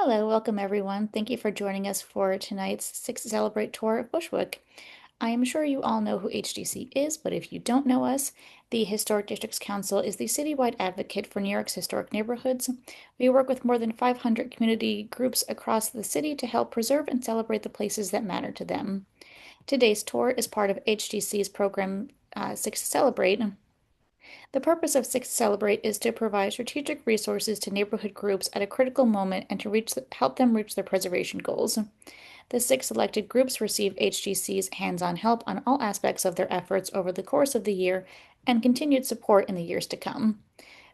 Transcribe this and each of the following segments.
Hello, welcome everyone. Thank you for joining us for tonight's Six Celebrate tour of Bushwick. I am sure you all know who HDC is, but if you don't know us, the Historic Districts Council is the citywide advocate for New York's historic neighborhoods. We work with more than 500 community groups across the city to help preserve and celebrate the places that matter to them. Today's tour is part of HDC's program Six Celebrate. The purpose of Six Celebrate is to provide strategic resources to neighborhood groups at a critical moment and to help them reach their preservation goals. The six selected groups receive HGC's hands-on help on all aspects of their efforts over the course of the year and continued support in the years to come.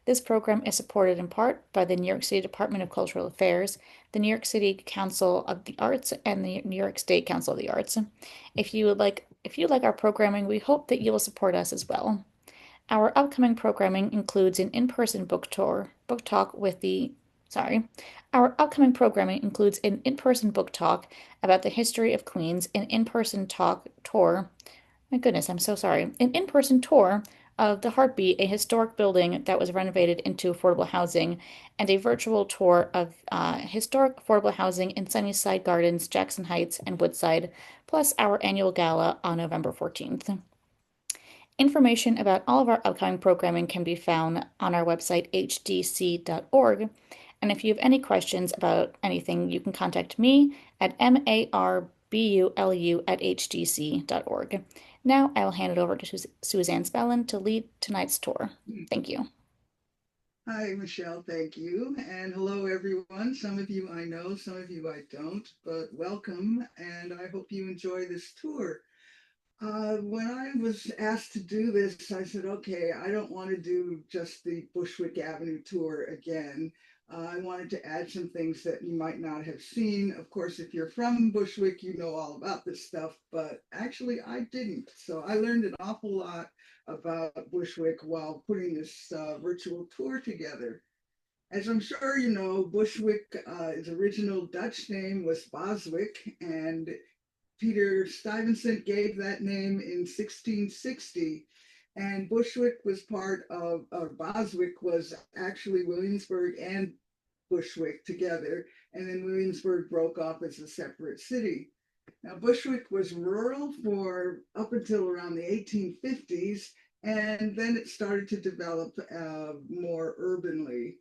This program is supported in part by the New York City Department of Cultural Affairs, the New York City Council of the Arts, and the New York State Council of the Arts. If you like our programming, we hope that you will support us as well. Our upcoming programming includes an in-person book talk with the, sorry. Our upcoming programming includes an in-person book talk about the history of Queens, an in-person talk tour. My goodness, I'm so sorry. An in-person tour of the Heartbeat, a historic building that was renovated into affordable housing, and a virtual tour of historic affordable housing in Sunnyside Gardens, Jackson Heights, and Woodside, plus our annual gala on November 14th. Information about all of our upcoming programming can be found on our website, hdc.org. And if you have any questions about anything, you can contact me at marbulu@hdc.org. Now I will hand it over to Suzanne Spellen to lead tonight's tour. Thank you. Hi, Michelle. Thank you. And hello, everyone. Some of you I know, some of you I don't, but welcome. And I hope you enjoy this tour. When I was asked to do this, I said, okay, I don't want to do just the Bushwick Avenue tour again. I wanted to add some things that you might not have seen. Of course, if you're from Bushwick, you know all about this stuff, but actually I didn't. So I learned an awful lot about Bushwick while putting this virtual tour together. As I'm sure you know, Bushwick, his original Dutch name was Boswick, and Peter Stuyvesant gave that name in 1660. And Bushwick was part of, or Boswick was actually Williamsburg and Bushwick together. And then Williamsburg broke off as a separate city. Now, Bushwick was rural for up until around the 1850s, and then it started to develop more urbanly.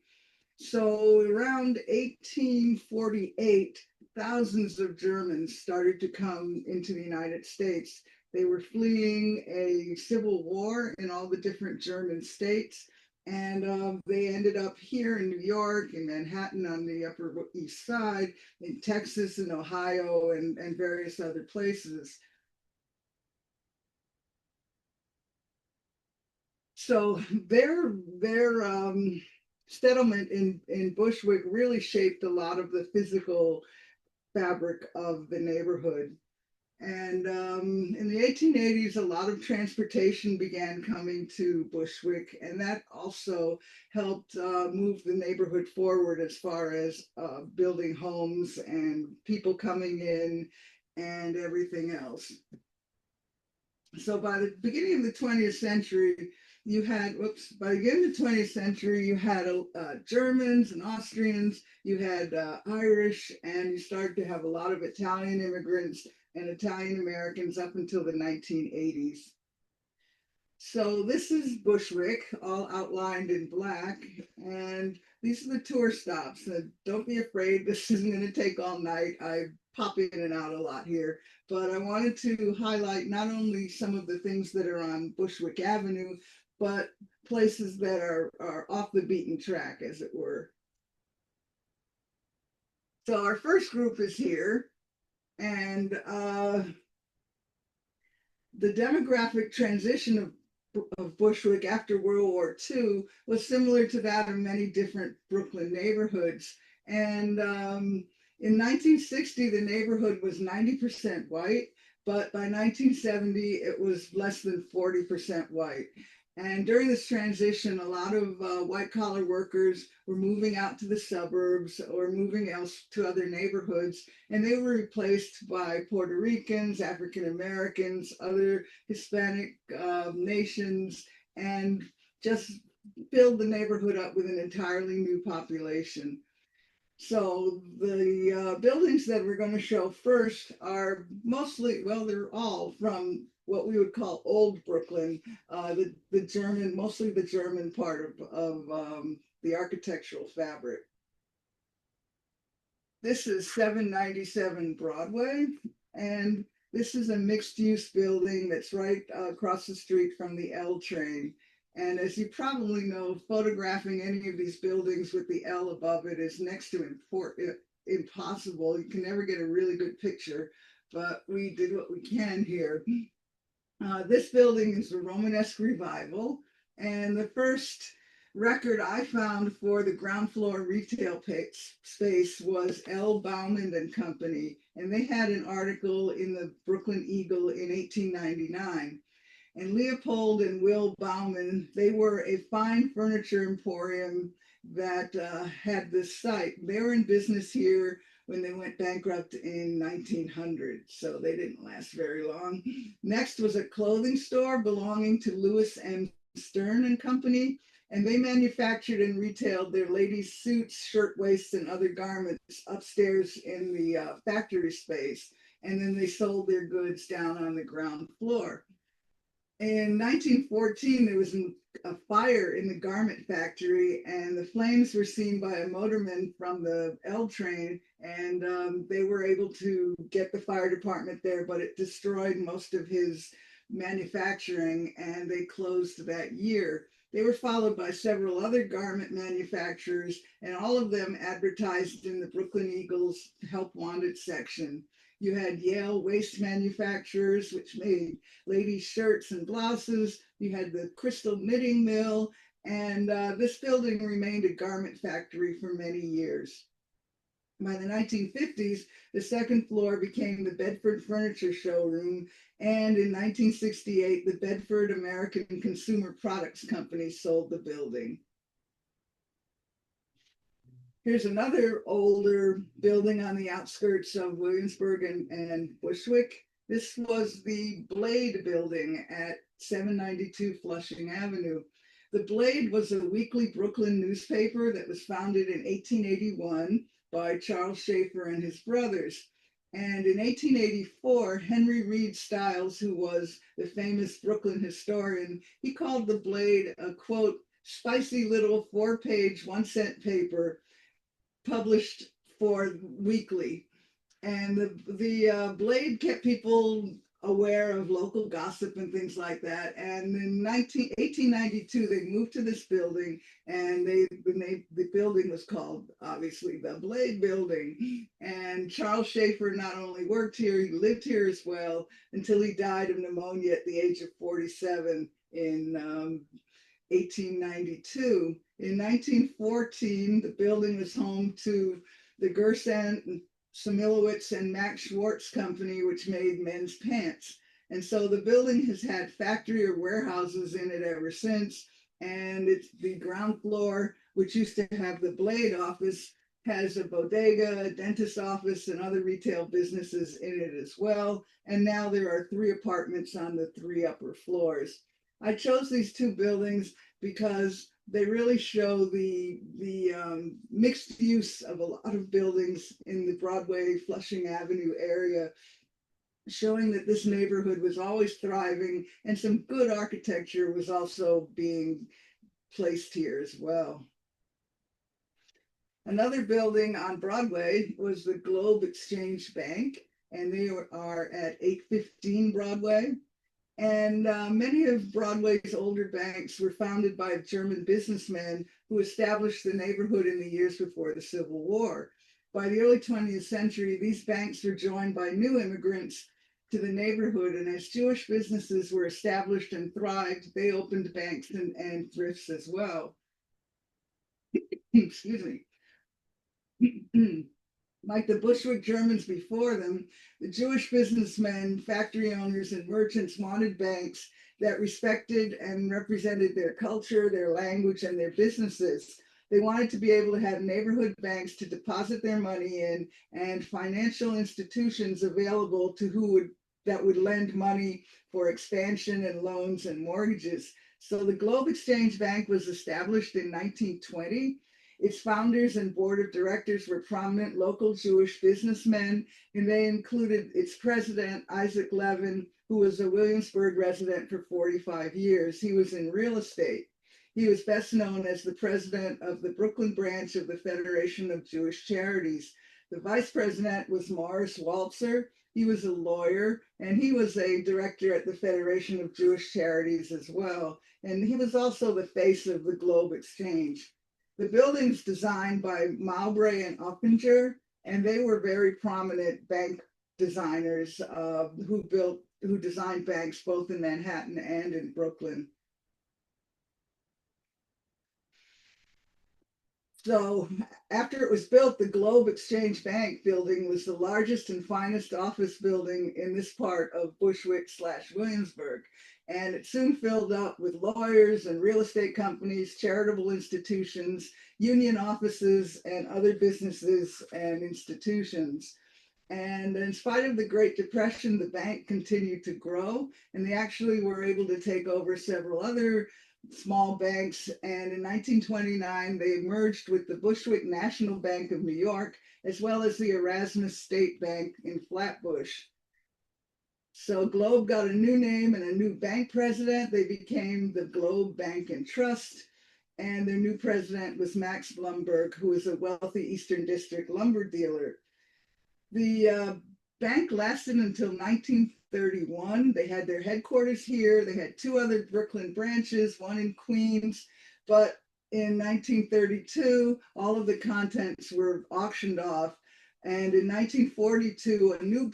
So around 1848, thousands of Germans started to come into the United States. They were fleeing a civil war in all the different German states. And they ended up here in New York, in Manhattan on the Upper East Side, in Texas and Ohio, and various other places. So their settlement in Bushwick really shaped a lot of the physical fabric of the neighborhood. And in the 1880s, a lot of transportation began coming to Bushwick, and that also helped move the neighborhood forward as far as building homes and people coming in and everything else. So by the beginning of the 20th century, you had, by the beginning of the 20th century, you had Germans and Austrians, you had Irish, and you started to have a lot of Italian immigrants and Italian Americans up until the 1980s. So this is Bushwick, all outlined in black, and these are the tour stops. Don't be afraid, this isn't going to take all night. I pop in and out a lot here, but I wanted to highlight not only some of the things that are on Bushwick Avenue, but places that are off the beaten track, as it were. So our first group is here, and the demographic transition of Bushwick after World War II was similar to that of many different Brooklyn neighborhoods. And in 1960, the neighborhood was 90% white, but by 1970, it was less than 40% white. And during this transition, a lot of white collar workers were moving out to the suburbs or moving else to other neighborhoods, and they were replaced by Puerto Ricans, African Americans, other Hispanic nations, and just filled the neighborhood up with an entirely new population. So the buildings that we're going to show first are mostly, well, they're all from what we would call old Brooklyn, the German, mostly the German part of the architectural fabric. This is 797 Broadway, and this is a mixed-use building that's right across the street from the L train. And as you probably know, photographing any of these buildings with the L above it is next to impossible. You can never get a really good picture, but we did what we can here. This building is a Romanesque revival, and the first record I found for the ground floor retail space was L. Bauman and Company, and they had an article in the Brooklyn Eagle in 1899. And Leopold and Will Bauman, they were a fine furniture emporium that had this site. They were in business here when they went bankrupt in 1900, so they didn't last very long. Next was a clothing store belonging to Lewis M. Stern and Company, and they manufactured and retailed their ladies' suits, shirtwaists, and other garments upstairs in the factory space, and then they sold their goods down on the ground floor. In 1914, there was a fire in the garment factory, and the flames were seen by a motorman from the L train, and they were able to get the fire department there, but it destroyed most of his manufacturing, and they closed that year. They were followed by several other garment manufacturers, and all of them advertised in the Brooklyn Eagle's Help Wanted section. You had Yale Waist Manufacturers, which made ladies' shirts and blouses. You had the Crystal Knitting Mill, and this building remained a garment factory for many years. By the 1950s, the second floor became the Bedford Furniture Showroom, and in 1968, the Bedford American Consumer Products Company sold the building. Here's another older building on the outskirts of Williamsburg and Bushwick. This was the Blade building at 792 Flushing Avenue. The Blade was a weekly Brooklyn newspaper that was founded in 1881 by Charles Schaefer and his brothers. And in 1884, Henry Reed Stiles, who was the famous Brooklyn historian, he called the Blade a, quote, spicy little 4-page 1-cent paper published for weekly. And the Blade kept people aware of local gossip and things like that. And in 1892, they moved to this building, and the building was called, obviously, the Blade Building. And Charles Schaefer not only worked here, he lived here as well until he died of pneumonia at the age of 47 in 1892. In 1914, the building was home to the Gerson, Samilowitz, and Max Schwartz Company, which made men's pants. And so the building has had factory or warehouses in it ever since. And it's the ground floor, which used to have the Blade office, has a bodega, a dentist office, and other retail businesses in it as well. And now there are 3 apartments on the 3 upper floors. I chose these 2 buildings because they really show the mixed use of a lot of buildings in the Broadway, Flushing Avenue area, showing that this neighborhood was always thriving, and some good architecture was also being placed here as well. Another building on Broadway was the Globe Exchange Bank, and they are at 815 Broadway. And many of Broadway's older banks were founded by German businessmen who established the neighborhood in the years before the Civil War. By the early 20th century, these banks were joined by new immigrants to the neighborhood, and as Jewish businesses were established and thrived, they opened banks and thrifts as well. Excuse me. Like the Bushwick Germans before them, the Jewish businessmen, factory owners, and merchants wanted banks that respected and represented their culture, their language, and their businesses. They wanted to be able to have neighborhood banks to deposit their money in, and financial institutions available to that would lend money for expansion and loans and mortgages. So the Globe Exchange Bank was established in 1920. Its founders and board of directors were prominent local Jewish businessmen, and they included its president, Isaac Levin, who was a Williamsburg resident for 45 years. He was in real estate. He was best known as the president of the Brooklyn branch of the Federation of Jewish Charities. The vice president was Morris Walzer. He was a lawyer, and he was a director at the Federation of Jewish Charities as well. And he was also the face of the Globe Exchange. The building's designed by Mowbray and Oppinger, and they were very prominent bank designers who designed banks both in Manhattan and in Brooklyn. So after it was built, the Globe Exchange Bank building was the largest and finest office building in this part of Bushwick/Williamsburg. And it soon filled up with lawyers and real estate companies, charitable institutions, union offices, and other businesses and institutions. And in spite of the Great Depression, the bank continued to grow, and they actually were able to take over several other small banks. And in 1929, they merged with the Bushwick National Bank of New York, as well as the Erasmus State Bank in Flatbush. So Globe got a new name and a new bank president. They became the Globe Bank and Trust. And their new president was Max Blumberg, who was a wealthy Eastern District lumber dealer. The bank lasted until 1931. They had their headquarters here. They had two other Brooklyn branches, one in Queens, but in 1932, all of the contents were auctioned off. And in 1942, a new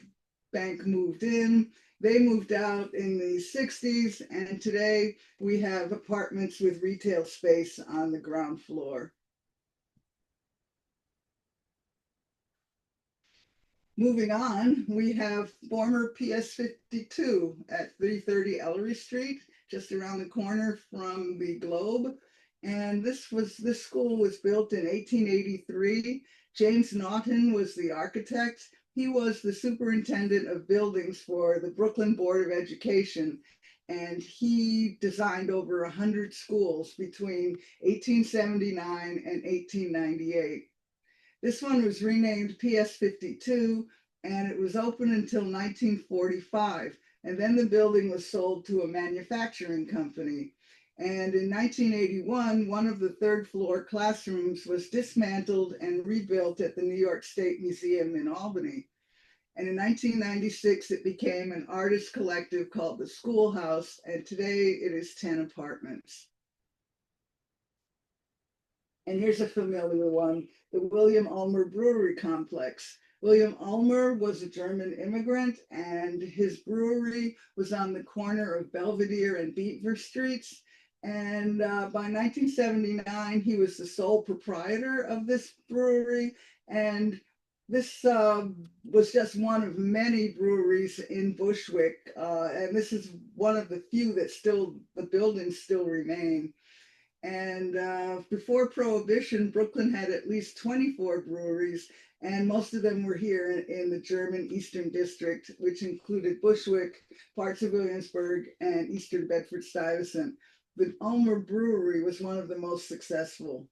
bank moved in. They moved out in the 60s, and today we have apartments with retail space on the ground floor. Moving on, we have former PS 52 at 330 Ellery Street, just around the corner from the Globe. And this school was built in 1883. James Naughton was the architect. He was the superintendent of buildings for the Brooklyn Board of Education, and he designed over 100 schools between 1879 and 1898. This one was renamed PS 52, and it was open until 1945. And then the building was sold to a manufacturing company. And in 1981, one of the third floor classrooms was dismantled and rebuilt at the New York State Museum in Albany. And in 1996, it became an artist collective called the Schoolhouse, and today it is 10 apartments. And here's a familiar one, the William Ulmer Brewery Complex. William Ulmer was a German immigrant, and his brewery was on the corner of Belvedere and Beaver Streets. And by 1979, he was the sole proprietor of this brewery. And this was just one of many breweries in Bushwick. And this is one of the few that the buildings still remain. And before Prohibition, Brooklyn had at least 24 breweries, and most of them were here in the German Eastern District, which included Bushwick, parts of Williamsburg, and Eastern Bedford-Stuyvesant. The Ulmer Brewery was one of the most successful.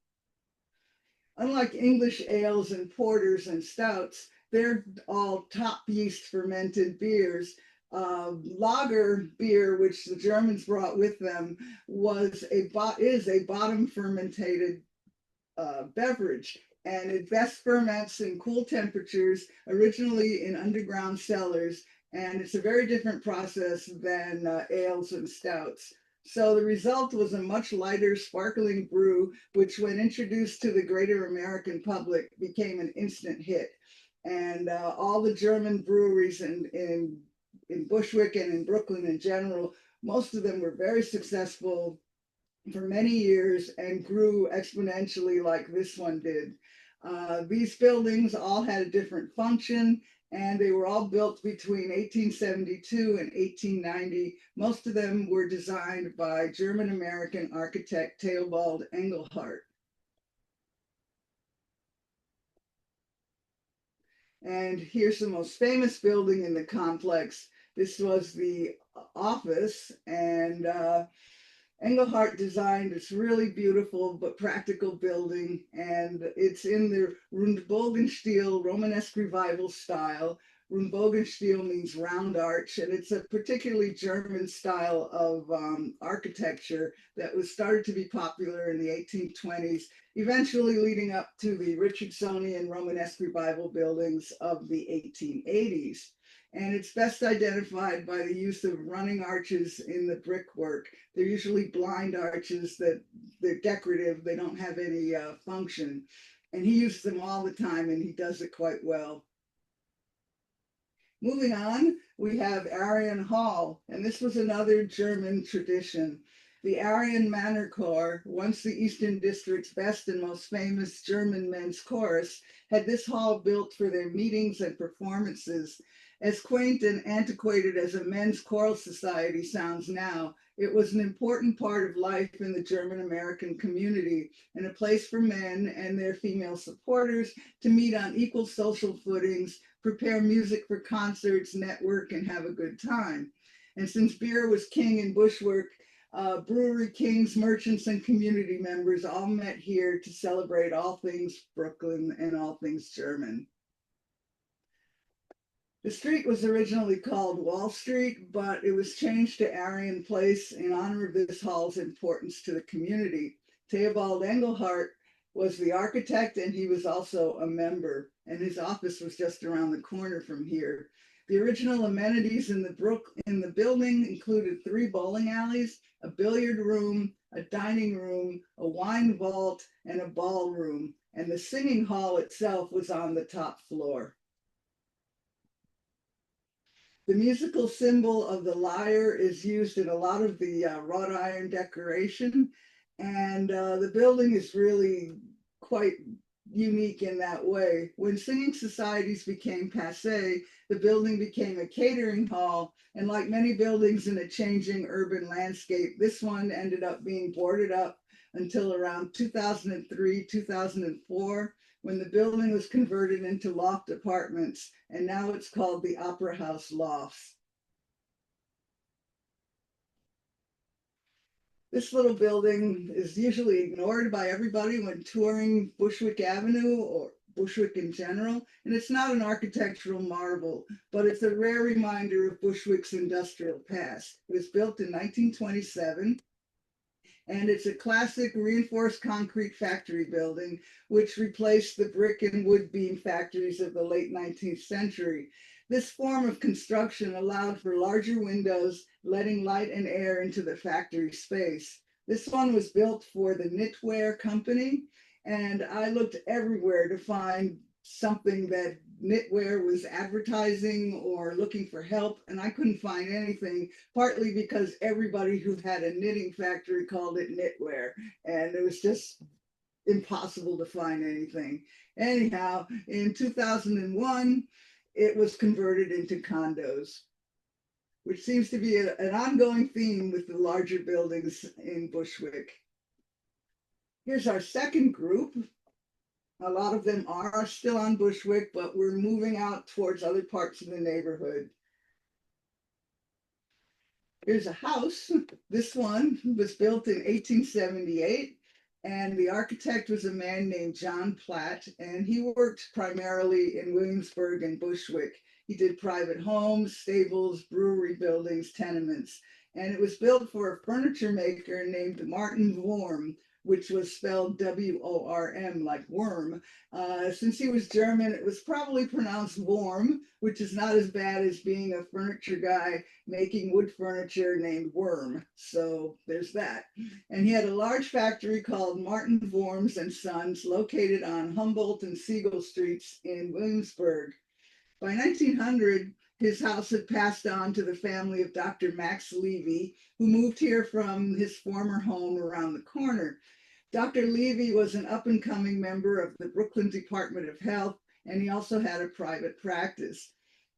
Unlike English ales and porters and stouts, they're all top yeast fermented beers. Lager beer, which the Germans brought with them, is a bottom fermented beverage, and it best ferments in cool temperatures, originally in underground cellars, and it's a very different process than ales and stouts. So the result was a much lighter, sparkling brew, which, when introduced to the greater American public, became an instant hit. And all the German breweries in Bushwick and in Brooklyn in general, most of them were very successful for many years and grew exponentially like this one did. These buildings all had a different function, and they were all built between 1872 and 1890. Most of them were designed by German-American architect Theobald Engelhardt. And here's the most famous building in the complex. This was the office, and Engelhardt designed this really beautiful but practical building, and it's in the Rundbogenstil Romanesque Revival style. Rundbogenstil means round arch, and it's a particularly German style of architecture that was started to be popular in the 1820s, eventually leading up to the Richardsonian Romanesque Revival buildings of the 1880s. And it's best identified by the use of running arches in the brickwork. They're usually blind arches that they're decorative, they don't have any function. And he uses them all the time, and he does it quite well. Moving on, we have Aryan Hall, and this was another German tradition. The Aryan Manor Corps, once the Eastern District's best and most famous German men's chorus, had this hall built for their meetings and performances. As quaint and antiquated as a men's choral society sounds now, it was an important part of life in the German American community and a place for men and their female supporters to meet on equal social footings, prepare music for concerts, network, and have a good time. And since beer was king in Bushwick, brewery kings, merchants, and community members all met here to celebrate all things Brooklyn and all things German. The street was originally called Wall Street, but it was changed to Aryan Place in honor of this hall's importance to the community. Theobald Engelhardt was the architect, and he was also a member, and his office was just around the corner from here. The original amenities in the building included 3 bowling alleys, a billiard room, a dining room, a wine vault, and a ballroom, and the singing hall itself was on the top floor. The musical symbol of the lyre is used in a lot of the wrought iron decoration, and the building is really quite unique in that way. When singing societies became passé, the building became a catering hall, and like many buildings in a changing urban landscape, this one ended up being boarded up until around 2003, 2004, when the building was converted into loft apartments, and now it's called the Opera House Lofts. This little building is usually ignored by everybody when touring Bushwick Avenue or Bushwick in general, and it's not an architectural marvel, but it's a rare reminder of Bushwick's industrial past. It was built in 1927, and it's a classic reinforced concrete factory building, which replaced the brick and wood beam factories of the late 19th century. This form of construction allowed for larger windows, letting light and air into the factory space. This one was built for the knitwear company, and I looked everywhere to find something that knitwear was advertising or looking for help, and I couldn't find anything, partly because everybody who had a knitting factory called it knitwear, and it was just impossible to find anything. Anyhow, in 2001, it was converted into condos, which seems to be an ongoing theme with the larger buildings in Bushwick. Here's our second group. A lot of them are still on Bushwick, but we're moving out towards other parts of the neighborhood. Here's a house. This one was built in 1878, and the architect was a man named John Platt, and he worked primarily in Williamsburg and Bushwick. He did private homes, stables, brewery buildings, tenements, and it was built for a furniture maker named Martin Worm, which was spelled W-O-R-M, like worm. Since he was German, it was probably pronounced Worm, which is not as bad as being a furniture guy making wood furniture named Worm. So there's that. And he had a large factory called Martin Worms and Sons, located on Humboldt and Siegel Streets in Williamsburg. By 1900, his house had passed on to the family of Dr. Max Levy, who moved here from his former home around the corner. Dr. Levy was an up-and-coming member of the Brooklyn Department of Health, and he also had a private practice.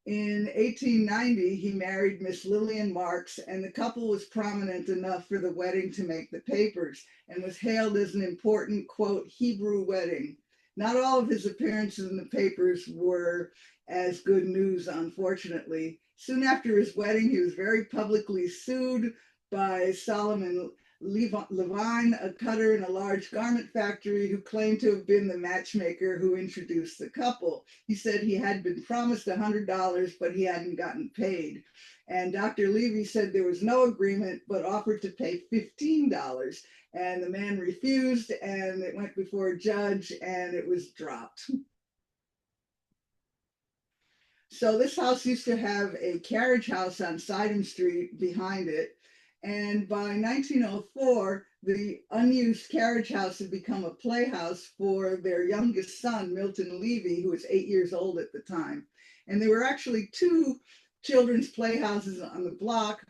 In 1890, he married Miss Lillian Marks, and the couple was prominent enough for the wedding to make the papers and was hailed as an important, quote, Hebrew wedding. Not all of his appearances in the papers were as good news, unfortunately. Soon after his wedding, he was very publicly sued by Solomon Levine, a cutter in a large garment factory, who claimed to have been the matchmaker who introduced the couple. He said he had been promised $100, but he hadn't gotten paid. And Dr. Levy said there was no agreement, but offered to pay $15. And the man refused, and it went before a judge, and it was dropped. So this house used to have a carriage house on Sidham Street behind it. And by 1904, the unused carriage house had become a playhouse for their youngest son, Milton Levy, who was 8 years old at the time. And there were actually two children's playhouses on the block,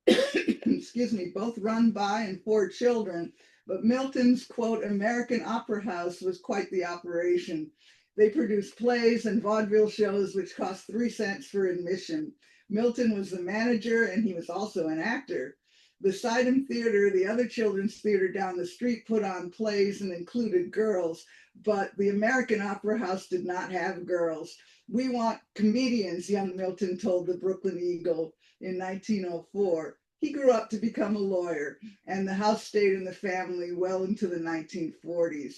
excuse me, both run by and for children. But Milton's, quote, American Opera House was quite the operation. They produced plays and vaudeville shows, which cost 3 cents for admission. Milton was the manager, and he was also an actor. The Sidham Theater, the other children's theater down the street, put on plays and included girls, but the American Opera House did not have girls. We want comedians, young Milton told the Brooklyn Eagle in 1904. He grew up to become a lawyer, and the house stayed in the family well into the 1940s.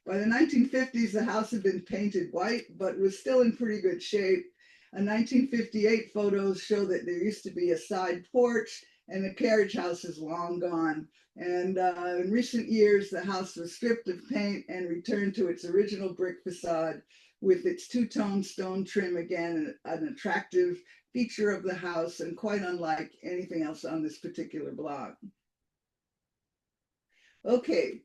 By the 1950s, the house had been painted white, but was still in pretty good shape. A 1958 photos show that there used to be a side porch, and the carriage house is long gone. And in recent years, the house was stripped of paint and returned to its original brick facade with its two-tone stone trim, again, an attractive feature of the house and quite unlike anything else on this particular block. Okay,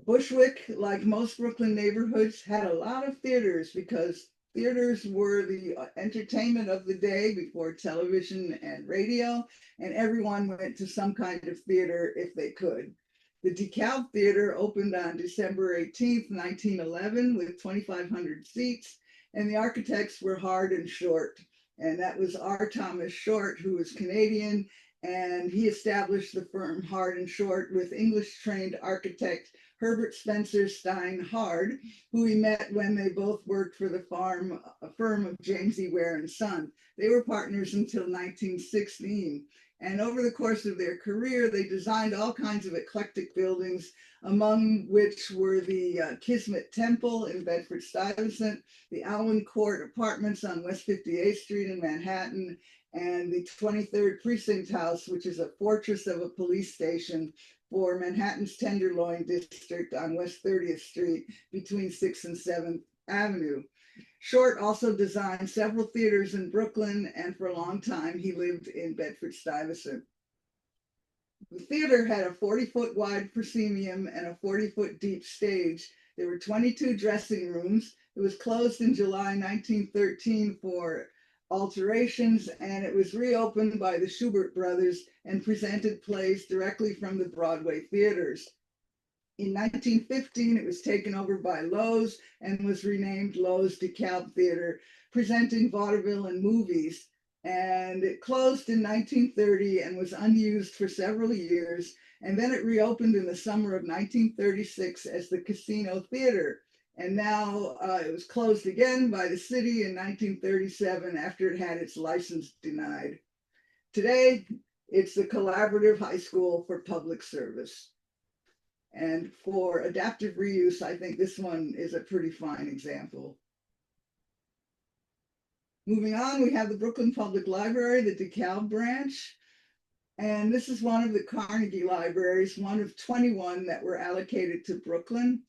Bushwick, like most Brooklyn neighborhoods, had a lot of theaters because theaters were the entertainment of the day before television and radio, and everyone went to some kind of theater if they could. The DeKalb Theater opened on December 18th, 1911, with 2,500 seats, and the architects were Hard and Short. And that was R. Thomas Short, who was Canadian, and he established the firm Hard and Short with English-trained architect Herbert Spencer Stein Hard, who he met when they both worked for the firm of James E. Ware and Son. They were partners until 1916. And over the course of their career, they designed all kinds of eclectic buildings, among which were the Kismet Temple in Bedford-Stuyvesant, the Alwyn Court Apartments on West 58th Street in Manhattan, and the 23rd Precinct House, which is a fortress of a police station for Manhattan's Tenderloin District on West 30th Street between 6th and 7th Avenue. Short also designed several theaters in Brooklyn, and for a long time he lived in Bedford-Stuyvesant. The theater had a 40-foot wide proscenium and a 40-foot deep stage. There were 22 dressing rooms. It was closed in July 1913 for alterations, and it was reopened by the Schubert brothers and presented plays directly from the Broadway theaters. In 1915, it was taken over by Lowe's and was renamed Lowe's DeKalb Theater, presenting vaudeville and movies. And it closed in 1930 and was unused for several years. And then it reopened in the summer of 1936 as the Casino Theater. And now it was closed again by the city in 1937 after it had its license denied. Today, it's the Collaborative High School for Public Service. And for adaptive reuse, I think this one is a pretty fine example. Moving on, we have the Brooklyn Public Library, the DeKalb branch. And this is one of the Carnegie libraries, one of 21 that were allocated to Brooklyn.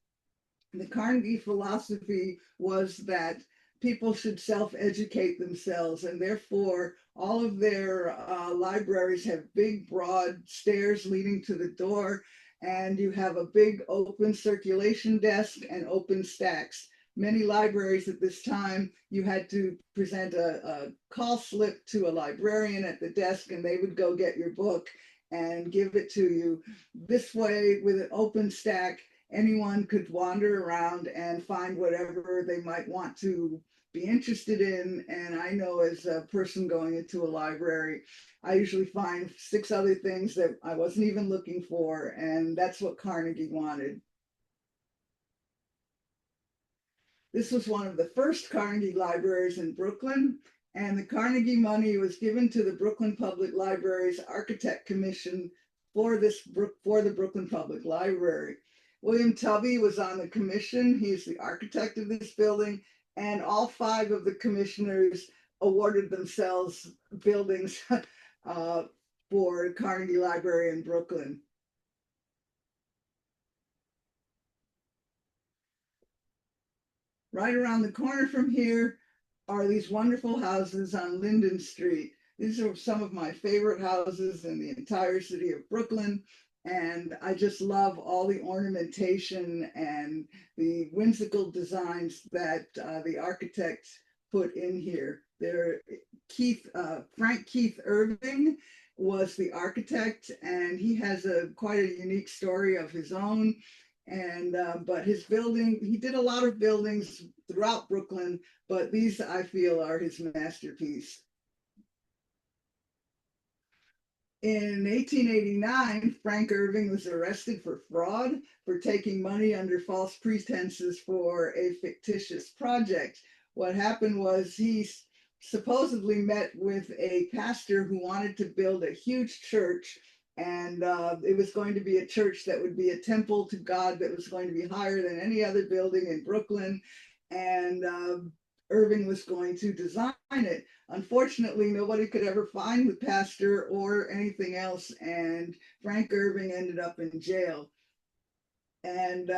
The Carnegie philosophy was that people should self-educate themselves, and therefore all of their libraries have big, broad stairs leading to the door, and you have a big open circulation desk and open stacks. Many libraries at this time, you had to present a call slip to a librarian at the desk, and they would go get your book and give it to you. This way, with an open stack, anyone could wander around and find whatever they might want to be interested in. And I know as a person going into a library, I usually find 6 other things that I wasn't even looking for, and that's what Carnegie wanted. This was one of the first Carnegie libraries in Brooklyn, and the Carnegie money was given to the Brooklyn Public Library's Architect Commission for the Brooklyn Public Library. William Tubby was on the commission. He's the architect of this building, and all five of the commissioners awarded themselves buildings for Carnegie Library in Brooklyn. Right around the corner from here are these wonderful houses on Linden Street. These are some of my favorite houses in the entire city of Brooklyn. And I just love all the ornamentation and the whimsical designs that the architects put in here. Frank Keith Irving was the architect, and he has quite a unique story of his own. And but his building, he did a lot of buildings throughout Brooklyn, but these I feel are his masterpiece. In 1889, Frank Irving was arrested for fraud for taking money under false pretenses for a fictitious project. What happened was he supposedly met with a pastor who wanted to build a huge church, and it was going to be a church that would be a temple to God that was going to be higher than any other building in Brooklyn. And Irving was going to design it. Unfortunately, nobody could ever find the pastor or anything else, and Frank Irving ended up in jail. And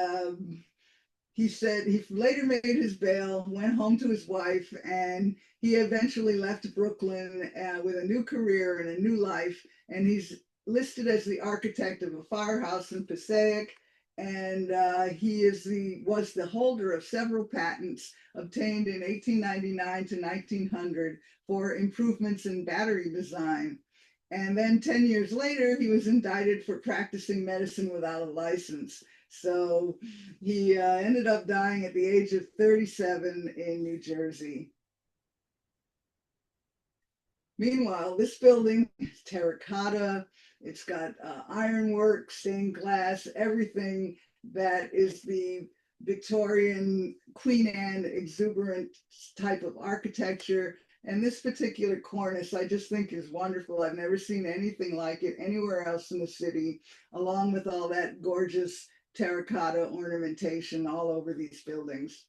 he said he later made his bail, went home to his wife, and he eventually left Brooklyn with a new career and a new life. And he's listed as the architect of a firehouse in Passaic, and he was the holder of several patents obtained in 1899 to 1900 for improvements in battery design. And then 10 years later, he was indicted for practicing medicine without a license. So he ended up dying at the age of 37 in New Jersey. Meanwhile, this building is terracotta. It's got ironwork, stained glass, everything that is the Victorian Queen Anne exuberant type of architecture. And this particular cornice, I just think is wonderful. I've never seen anything like it anywhere else in the city, along with all that gorgeous terracotta ornamentation all over these buildings.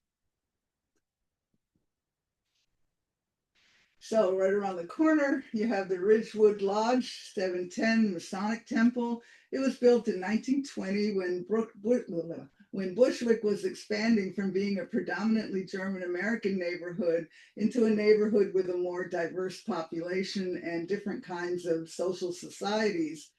So right around the corner, you have the Ridgewood Lodge, 710 Masonic Temple. It was built in 1920 when Bushwick was expanding from being a predominantly German American neighborhood into a neighborhood with a more diverse population and different kinds of social societies.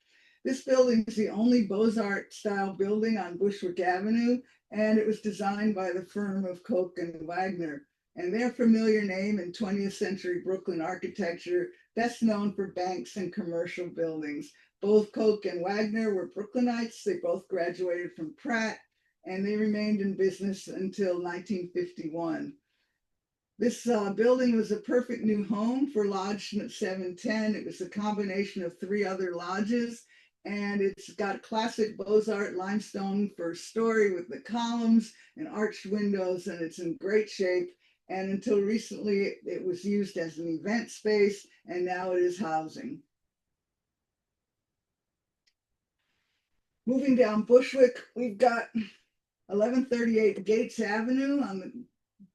This building is the only Beaux-Arts style building on Bushwick Avenue, and it was designed by the firm of Koch and Wagner. And their familiar name in 20th century Brooklyn architecture, best known for banks and commercial buildings. Both Koch and Wagner were Brooklynites. They both graduated from Pratt, and they remained in business until 1951. This building was a perfect new home for Lodge 710. It was a combination of three other lodges, and it's got classic Beaux-Arts limestone first story with the columns and arched windows, and it's in great shape. And until recently, it was used as an event space, and now it is housing. Moving down Bushwick, we've got 1138 Gates Avenue on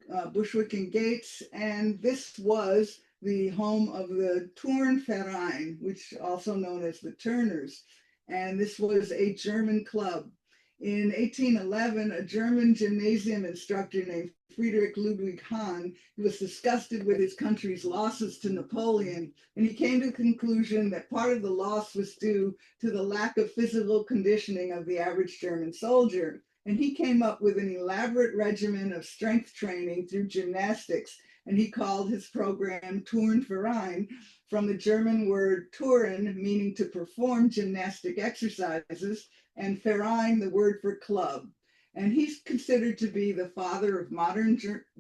the Bushwick and Gates, and this was the home of the Turnverein, which also known as the Turners. And this was a German club. In 1811, a German gymnasium instructor named Friedrich Ludwig Hahn, he was disgusted with his country's losses to Napoleon, and he came to the conclusion that part of the loss was due to the lack of physical conditioning of the average German soldier. And he came up with an elaborate regimen of strength training through gymnastics, and he called his program Turnverein, from the German word Touren, meaning to perform gymnastic exercises, and Verein, the word for club. And he's considered to be the father of modern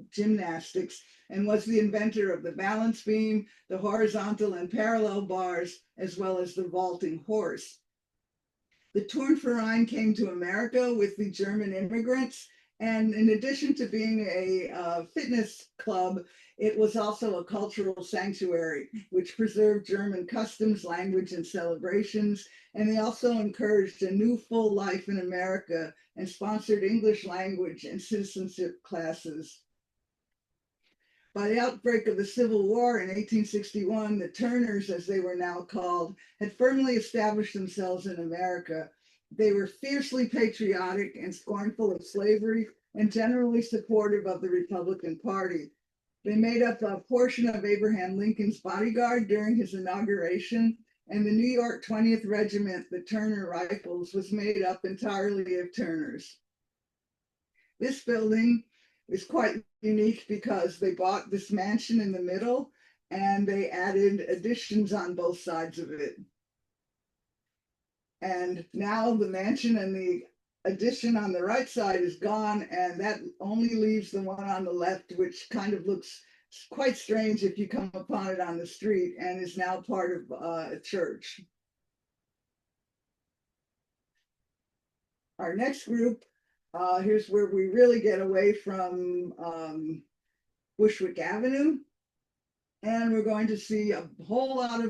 gymnastics and was the inventor of the balance beam, the horizontal and parallel bars, as well as the vaulting horse. The Turnverein came to America with the German immigrants, And in addition to being a fitness club, it was also a cultural sanctuary, which preserved German customs, language, and celebrations. And they also encouraged a new full life in America and sponsored English language and citizenship classes. By the outbreak of the Civil War in 1861, the Turners, as they were now called, had firmly established themselves in America. They were fiercely patriotic and scornful of slavery and generally supportive of the Republican Party. They made up a portion of Abraham Lincoln's bodyguard during his inauguration, and the New York 20th Regiment, the Turner Rifles, was made up entirely of Turners. This building is quite unique because they bought this mansion in the middle and they added additions on both sides of it. And now the mansion and the addition on the right side is gone, and that only leaves the one on the left, which kind of looks quite strange if you come upon it on the street, and is now part of a church. Our next group, here's where we really get away from Bushwick Avenue, and we're going to see a whole lot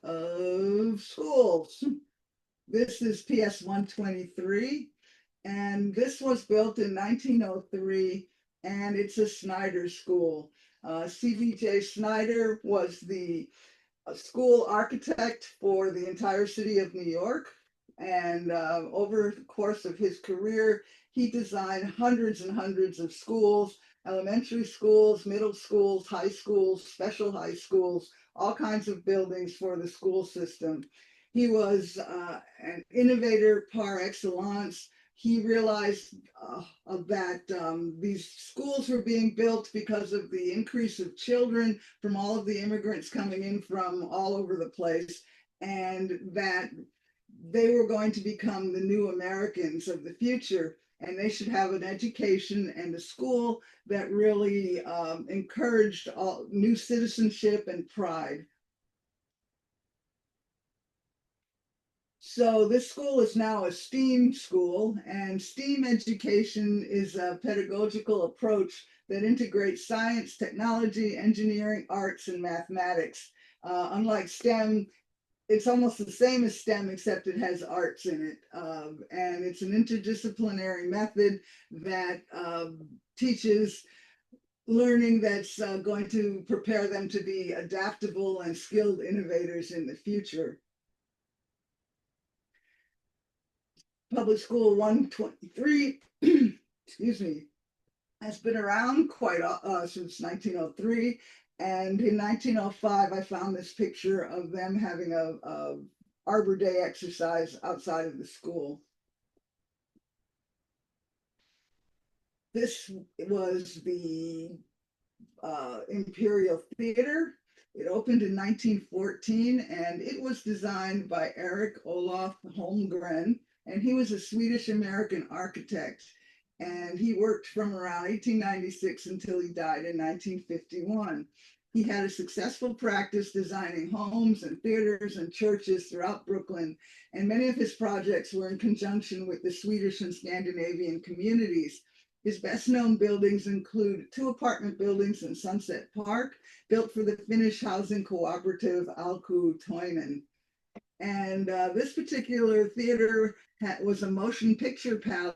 of schools. This is PS 123, and this was built in 1903, and it's a Snyder school. CVJ Snyder was the school architect for the entire city of New York. And over the course of his career, he designed hundreds and hundreds of schools, elementary schools, middle schools, high schools, special high schools, all kinds of buildings for the school system. He was an innovator par excellence. He realized that these schools were being built because of the increase of children from all of the immigrants coming in from all over the place, and that they were going to become the new Americans of the future, and they should have an education and a school that really encouraged all new citizenship and pride. So this school is now a STEAM school, and STEAM education is a pedagogical approach that integrates science, technology, engineering, arts, and mathematics. Unlike STEM, it's almost the same as STEM, except it has arts in it. And it's an interdisciplinary method that teaches learning that's going to prepare them to be adaptable and skilled innovators in the future. Public School 123, excuse me, has been around quite since 1903. And in 1905, I found this picture of them having a Arbor Day exercise outside of the school. This was the Imperial Theater. It opened in 1914, and it was designed by Eric Olof Holmgren, and he was a Swedish-American architect. And he worked from around 1896 until he died in 1951. He had a successful practice designing homes and theaters and churches throughout Brooklyn, and many of his projects were in conjunction with the Swedish and Scandinavian communities. His best-known buildings include two apartment buildings in Sunset Park, built for the Finnish housing cooperative Alku Toinen. And this particular theater was a motion picture palace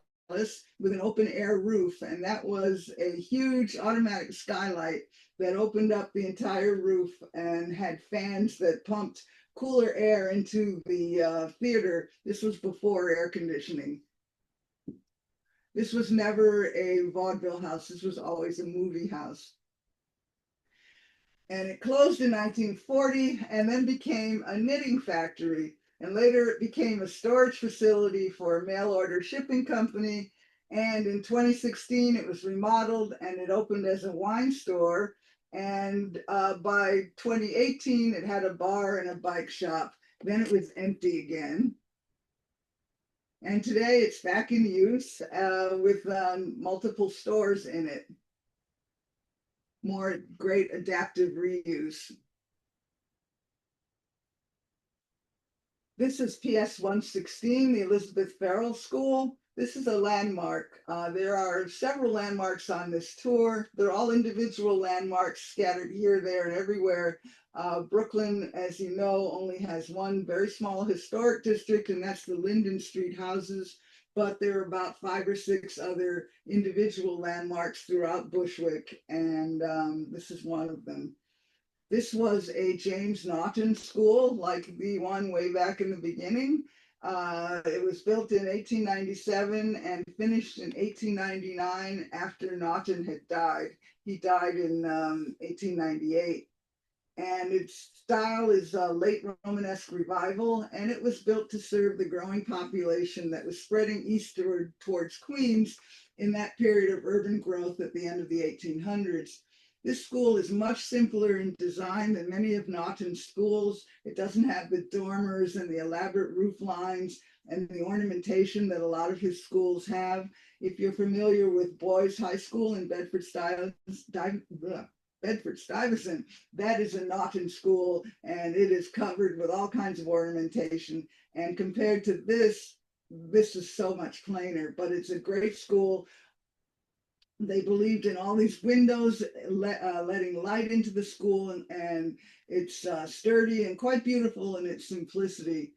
with an open air roof, and that was a huge automatic skylight that opened up the entire roof and had fans that pumped cooler air into the theater. This was before air conditioning. This was never a vaudeville house. This was always a movie house. And it closed in 1940 and then became a knitting factory. And later it became a storage facility for a mail order shipping company. And in 2016, it was remodeled and it opened as a wine store. And by 2018, it had a bar and a bike shop. Then it was empty again. And today it's back in use with multiple stores in it. More great adaptive reuse. This is PS 116, the Elizabeth Farrell School. This is a landmark. There are several landmarks on this tour. They're all individual landmarks scattered here, there, and everywhere. Brooklyn, as you know, only has one very small historic district, and that's the Linden Street houses. But there are about 5 or 6 other individual landmarks throughout Bushwick, and this is one of them. This was a James Naughton school, like the one way back in the beginning. It was built in 1897 and finished in 1899 after Naughton had died. He died in 1898. And its style is a late Romanesque revival, and it was built to serve the growing population that was spreading eastward towards Queens in that period of urban growth at the end of the 1800s. This school is much simpler in design than many of Naughton's schools. It doesn't have the dormers and the elaborate roof lines and the ornamentation that a lot of his schools have. If you're familiar with Boys High School in Bedford-Stuyvesant, that is a Naughton school, and it is covered with all kinds of ornamentation. And compared to this is so much plainer, but it's a great school. They believed in all these windows, letting light into the school, and it's sturdy and quite beautiful in its simplicity.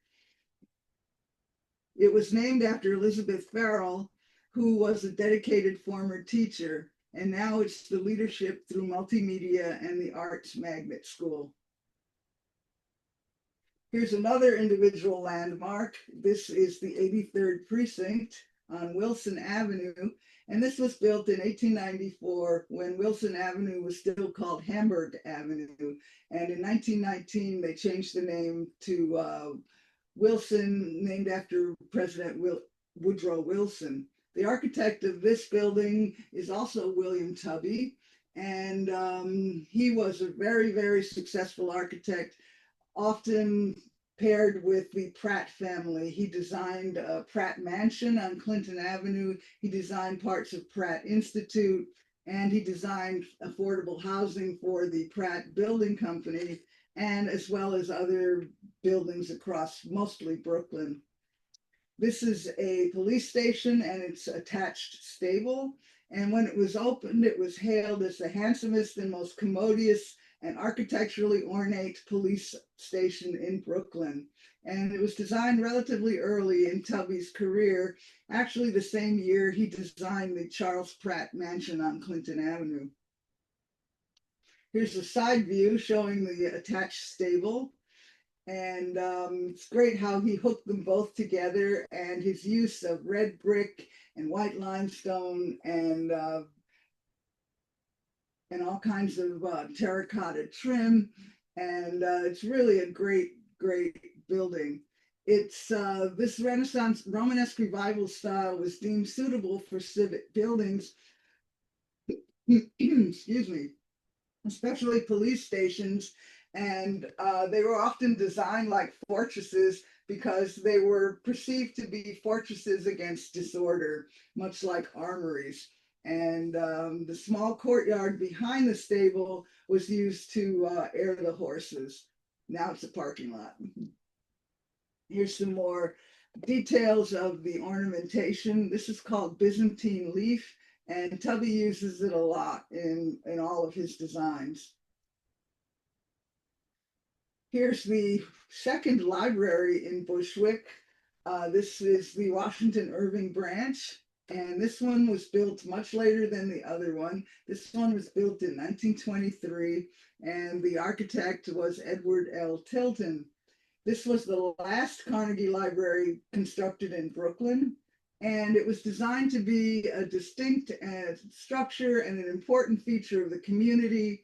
It was named after Elizabeth Farrell, who was a dedicated former teacher, and now it's the leadership through multimedia and the arts magnet school. Here's another individual landmark. This is the 83rd precinct on Wilson Avenue, and this was built in 1894 when Wilson Avenue was still called Hamburg Avenue, and in 1919 they changed the name to Wilson, named after President Woodrow Wilson. The architect of this building is also William Tubby, and he was a very, very successful architect, often paired with the Pratt family. He designed Pratt Mansion on Clinton Avenue. He designed parts of Pratt Institute, and he designed affordable housing for the Pratt Building Company, and as well as other buildings across mostly Brooklyn. This is a police station and its attached stable. And when it was opened, it was hailed as the handsomest and most commodious and architecturally ornate police station in Brooklyn. And it was designed relatively early in Tubby's career, actually the same year he designed the Charles Pratt Mansion on Clinton Avenue. Here's a side view showing the attached stable. And it's great how he hooked them both together, and his use of red brick and white limestone and all kinds of terracotta trim. And it's really a great, great building. It's this Renaissance Romanesque revival style was deemed suitable for civic buildings, excuse me, especially police stations. And they were often designed like fortresses because they were perceived to be fortresses against disorder, much like armories. And the small courtyard behind the stable was used to air the horses. Now it's a parking lot. Here's some more details of the ornamentation. This is called Byzantine leaf, and Tubby uses it a lot in all of his designs. Here's the second library in Bushwick. This is the Washington Irving branch, and this one was built much later than the other one. This one was built in 1923, and the architect was Edward L. Tilton. This was the last Carnegie Library constructed in Brooklyn, and it was designed to be a distinct structure and an important feature of the community.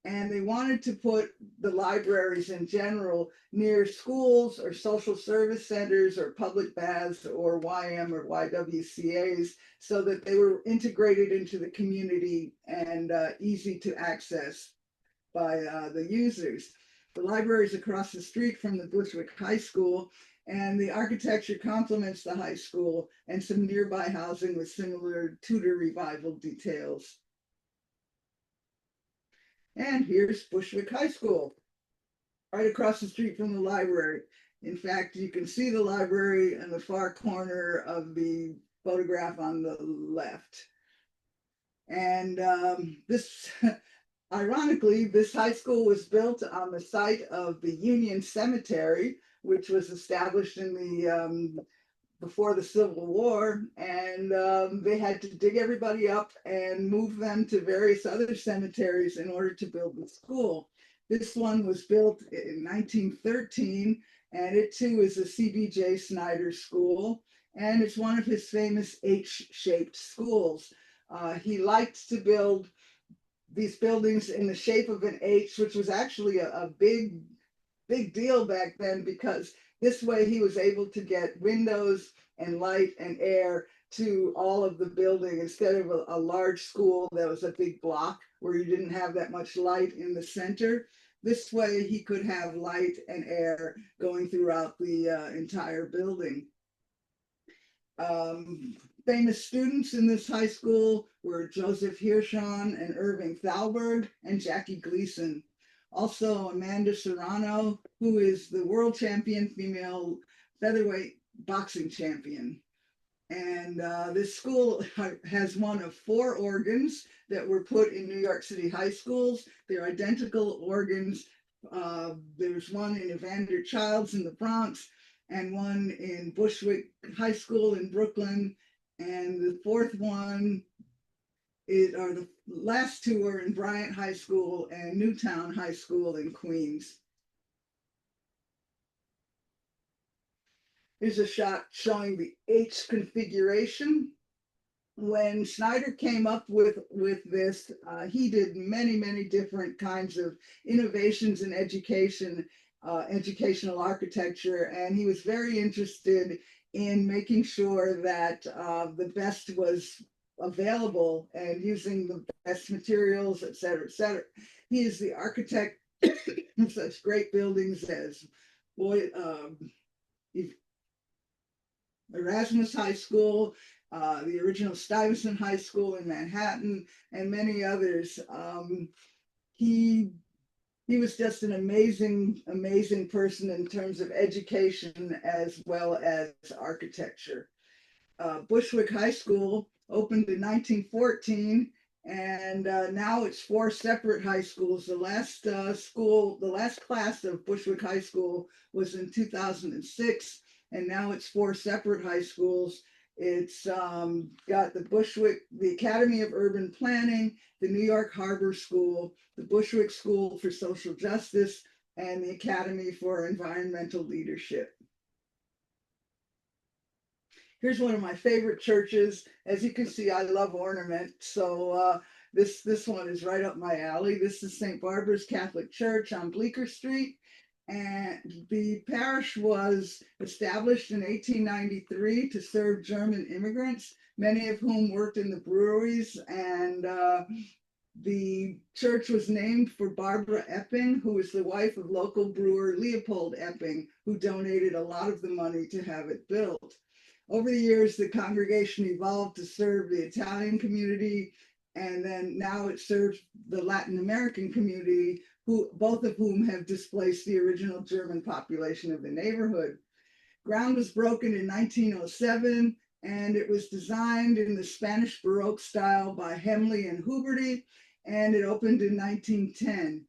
And they wanted to put the libraries in general near schools or social service centers or public baths or YM or YWCAs, so that they were integrated into the community and easy to access by the users. The library is across the street from the Bushwick High School, and the architecture complements the high school and some nearby housing with similar Tudor revival details. And here's Bushwick High School, right across the street from the library. In fact, you can see the library in the far corner of the photograph on the left. And this, ironically, this high school was built on the site of the Union Cemetery, which was established in the before the Civil War, and they had to dig everybody up and move them to various other cemeteries in order to build the school. This one was built in 1913, and it too is a C.B.J. Snyder school, and it's one of his famous H-shaped schools. He liked to build these buildings in the shape of an H, which was actually a big deal back then, because this way he was able to get windows and light and air to all of the building instead of a large school that was a big block where you didn't have that much light in the center. This way he could have light and air going throughout the entire building. Famous students in this high school were Joseph Hirshon and Irving Thalberg and Jackie Gleason. Also, Amanda Serrano, who is the world champion female featherweight boxing champion. And this school has one of 4 organs that were put in New York City high schools. They're identical organs. There's one in Evander Childs in the Bronx and one in Bushwick High School in Brooklyn. And the 4th one or the last 2 are in Bryant High School and Newtown High School in Queens. Here's a shot showing the H configuration. When Snyder came up with this, he did many different kinds of innovations in education, educational architecture, and he was very interested in making sure that the best was available and using the best materials, et cetera, et cetera. He is the architect of such great buildings as Erasmus High School, the original Stuyvesant High School in Manhattan, and many others. He was just an amazing person in terms of education as well as architecture. Bushwick High School opened in 1914, and now it's 4 separate high schools. The last class of Bushwick High School was in 2006, and now it's 4 separate high schools. It's got the Bushwick, the Academy of Urban Planning, the New York Harbor School, the Bushwick School for Social Justice, and the Academy for Environmental Leadership. Here's one of my favorite churches. As you can see, I love ornament, so this one is right up my alley. This is St. Barbara's Catholic Church on Bleecker Street. And the parish was established in 1893 to serve German immigrants, many of whom worked in the breweries. And the church was named for Barbara Epping, who was the wife of local brewer Leopold Epping, who donated a lot of the money to have it built. Over the years, the congregation evolved to serve the Italian community, and then now it serves the Latin American community, both of whom have displaced the original German population of the neighborhood. Ground was broken in 1907, and it was designed in the Spanish Baroque style by Hemley and Huberty, and it opened in 1910.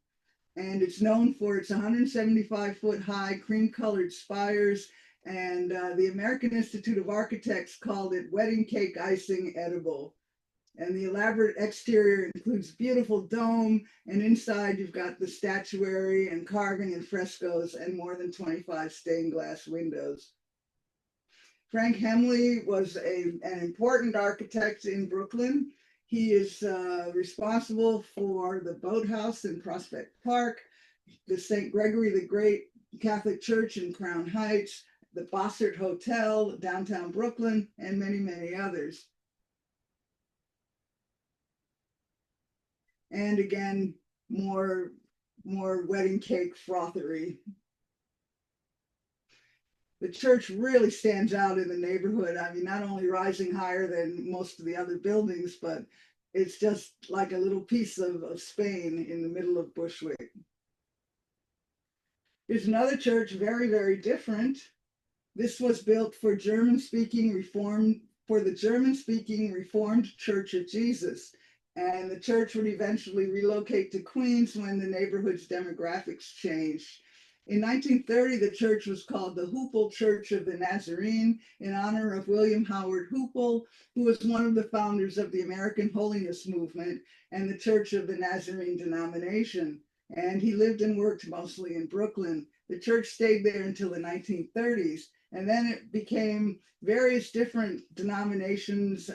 And it's known for its 175-foot high cream-colored spires, and the American Institute of Architects called it wedding cake icing edible. And the elaborate exterior includes beautiful dome, and inside you've got the statuary and carving and frescoes and more than 25 stained glass windows. Frank Hemley was an important architect in Brooklyn. He is responsible for the Boathouse in Prospect Park, the St. Gregory the Great Catholic Church in Crown Heights, the Bossert Hotel, downtown Brooklyn, and many others. And again, more wedding cake frothery. The church really stands out in the neighborhood. I mean, not only rising higher than most of the other buildings, but it's just like a little piece of Spain in the middle of Bushwick. Here's another church, very, very different. This was built for German-speaking Reformed, for the German-speaking Reformed Church of Jesus. And the church would eventually relocate to Queens when the neighborhood's demographics changed. In 1930, the church was called the Hoople Church of the Nazarene in honor of William Howard Hoople, who was one of the founders of the American Holiness Movement and the Church of the Nazarene denomination. And he lived and worked mostly in Brooklyn. The church stayed there until the 1930s, and then it became various different denominations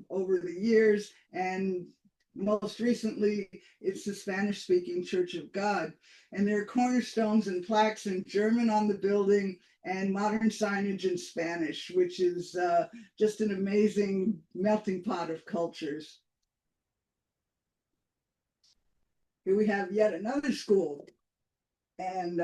over the years. And most recently, it's the Spanish speaking Church of God. And there are cornerstones and plaques in German on the building and modern signage in Spanish, which is just an amazing melting pot of cultures. Here we have yet another school. And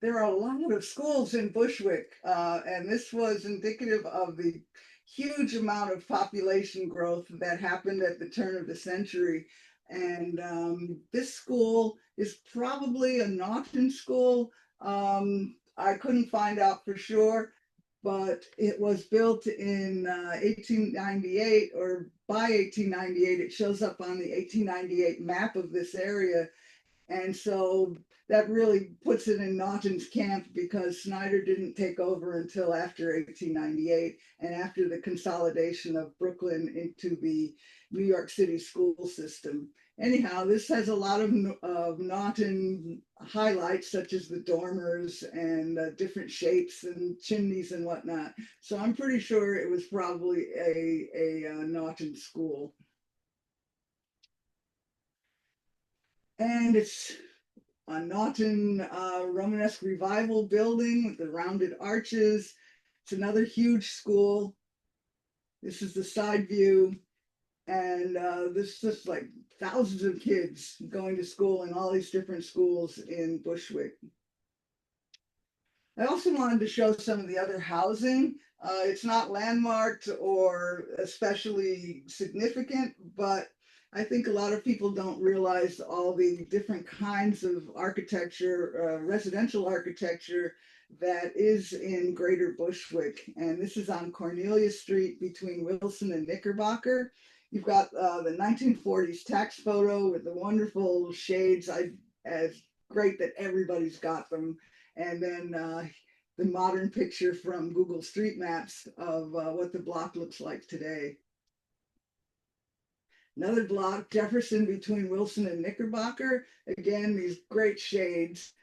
there are a lot of schools in Bushwick, and this was indicative of the huge amount of population growth that happened at the turn of the century. And this school is probably a Naughton school. I couldn't find out for sure, but it was built in 1898 or by 1898. It shows up on the 1898 map of this area. And so that really puts it in Naughton's camp because Snyder didn't take over until after 1898 and after the consolidation of Brooklyn into the New York City school system. Anyhow, this has a lot of Naughton highlights, such as the dormers and different shapes and chimneys and whatnot. So I'm pretty sure it was probably a Naughton school. And it's a Naughton Romanesque Revival building with the rounded arches. It's another huge school. This is the side view. And this is just like thousands of kids going to school in all these different schools in Bushwick. I also wanted to show some of the other housing. It's not landmarked or especially significant, but I think a lot of people don't realize all the different kinds of architecture, residential architecture that is in Greater Bushwick. And this is on Cornelia Street between Wilson and Knickerbocker. You've got the 1940s tax photo with the wonderful shades. It's great that everybody's got them. And then the modern picture from Google Street Maps of what the block looks like today. Another block, Jefferson between Wilson and Knickerbocker. Again, these great shades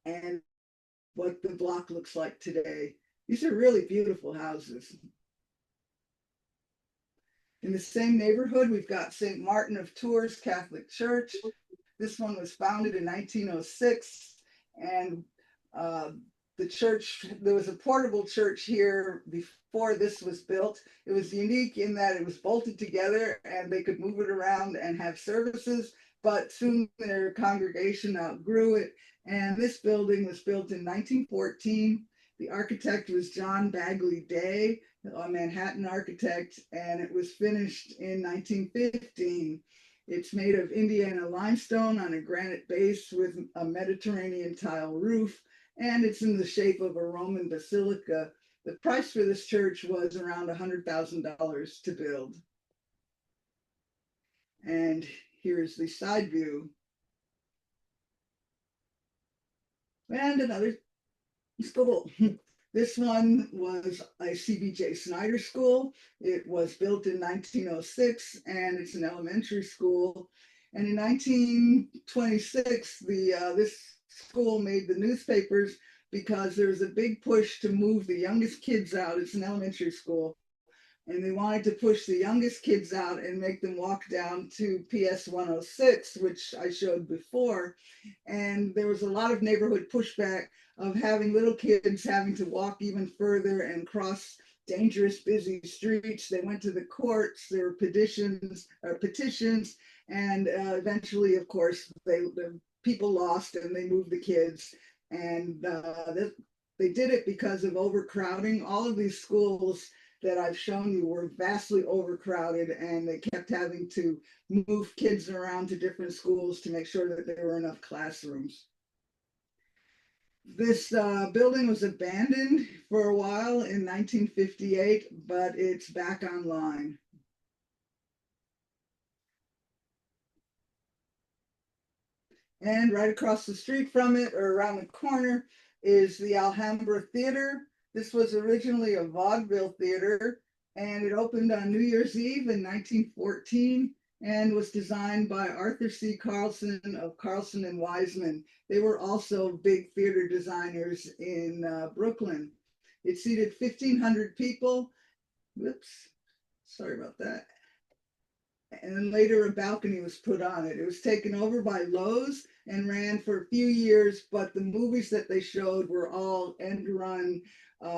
and what the block looks like today. These are really beautiful houses. In the same neighborhood, we've got St. Martin of Tours Catholic Church. This one was founded in 1906, and the church, there was a portable church here before this was built. It was unique in that it was bolted together and they could move it around and have services, but soon their congregation outgrew it. And this building was built in 1914. The architect was John Bagley Day, a Manhattan architect, and it was finished in 1915. It's made of Indiana limestone on a granite base with a Mediterranean tile roof, and it's in the shape of a Roman basilica. The price for this church was around $100,000 to build. And here's the side view. And another school. This one was a CBJ Snyder school. It was built in 1906 and it's an elementary school. And in 1926, this school made the newspapers because there was a big push to move the youngest kids out. It's an elementary school. And they wanted to push the youngest kids out and make them walk down to PS 106, which I showed before. And there was a lot of neighborhood pushback of having little kids having to walk even further and cross dangerous, busy streets. They went to the courts, there were petitions, and eventually, of course, the people lost and they moved the kids. And they did it because of overcrowding. All of these schools that I've shown you were vastly overcrowded, and they kept having to move kids around to different schools to make sure that there were enough classrooms. This building was abandoned for a while in 1958, but it's back online. And right across the street from it, or around the corner, is the Alhambra Theater. This was originally a vaudeville theater, and it opened on New Year's Eve in 1914 and was designed by Arthur C. Carlson of Carlson and Wiseman. They were also big theater designers in Brooklyn. It seated 1,500 people. Whoops, sorry about that. And then later a balcony was put on it. It was taken over by Lowe's and ran for a few years, but the movies that they showed were all end run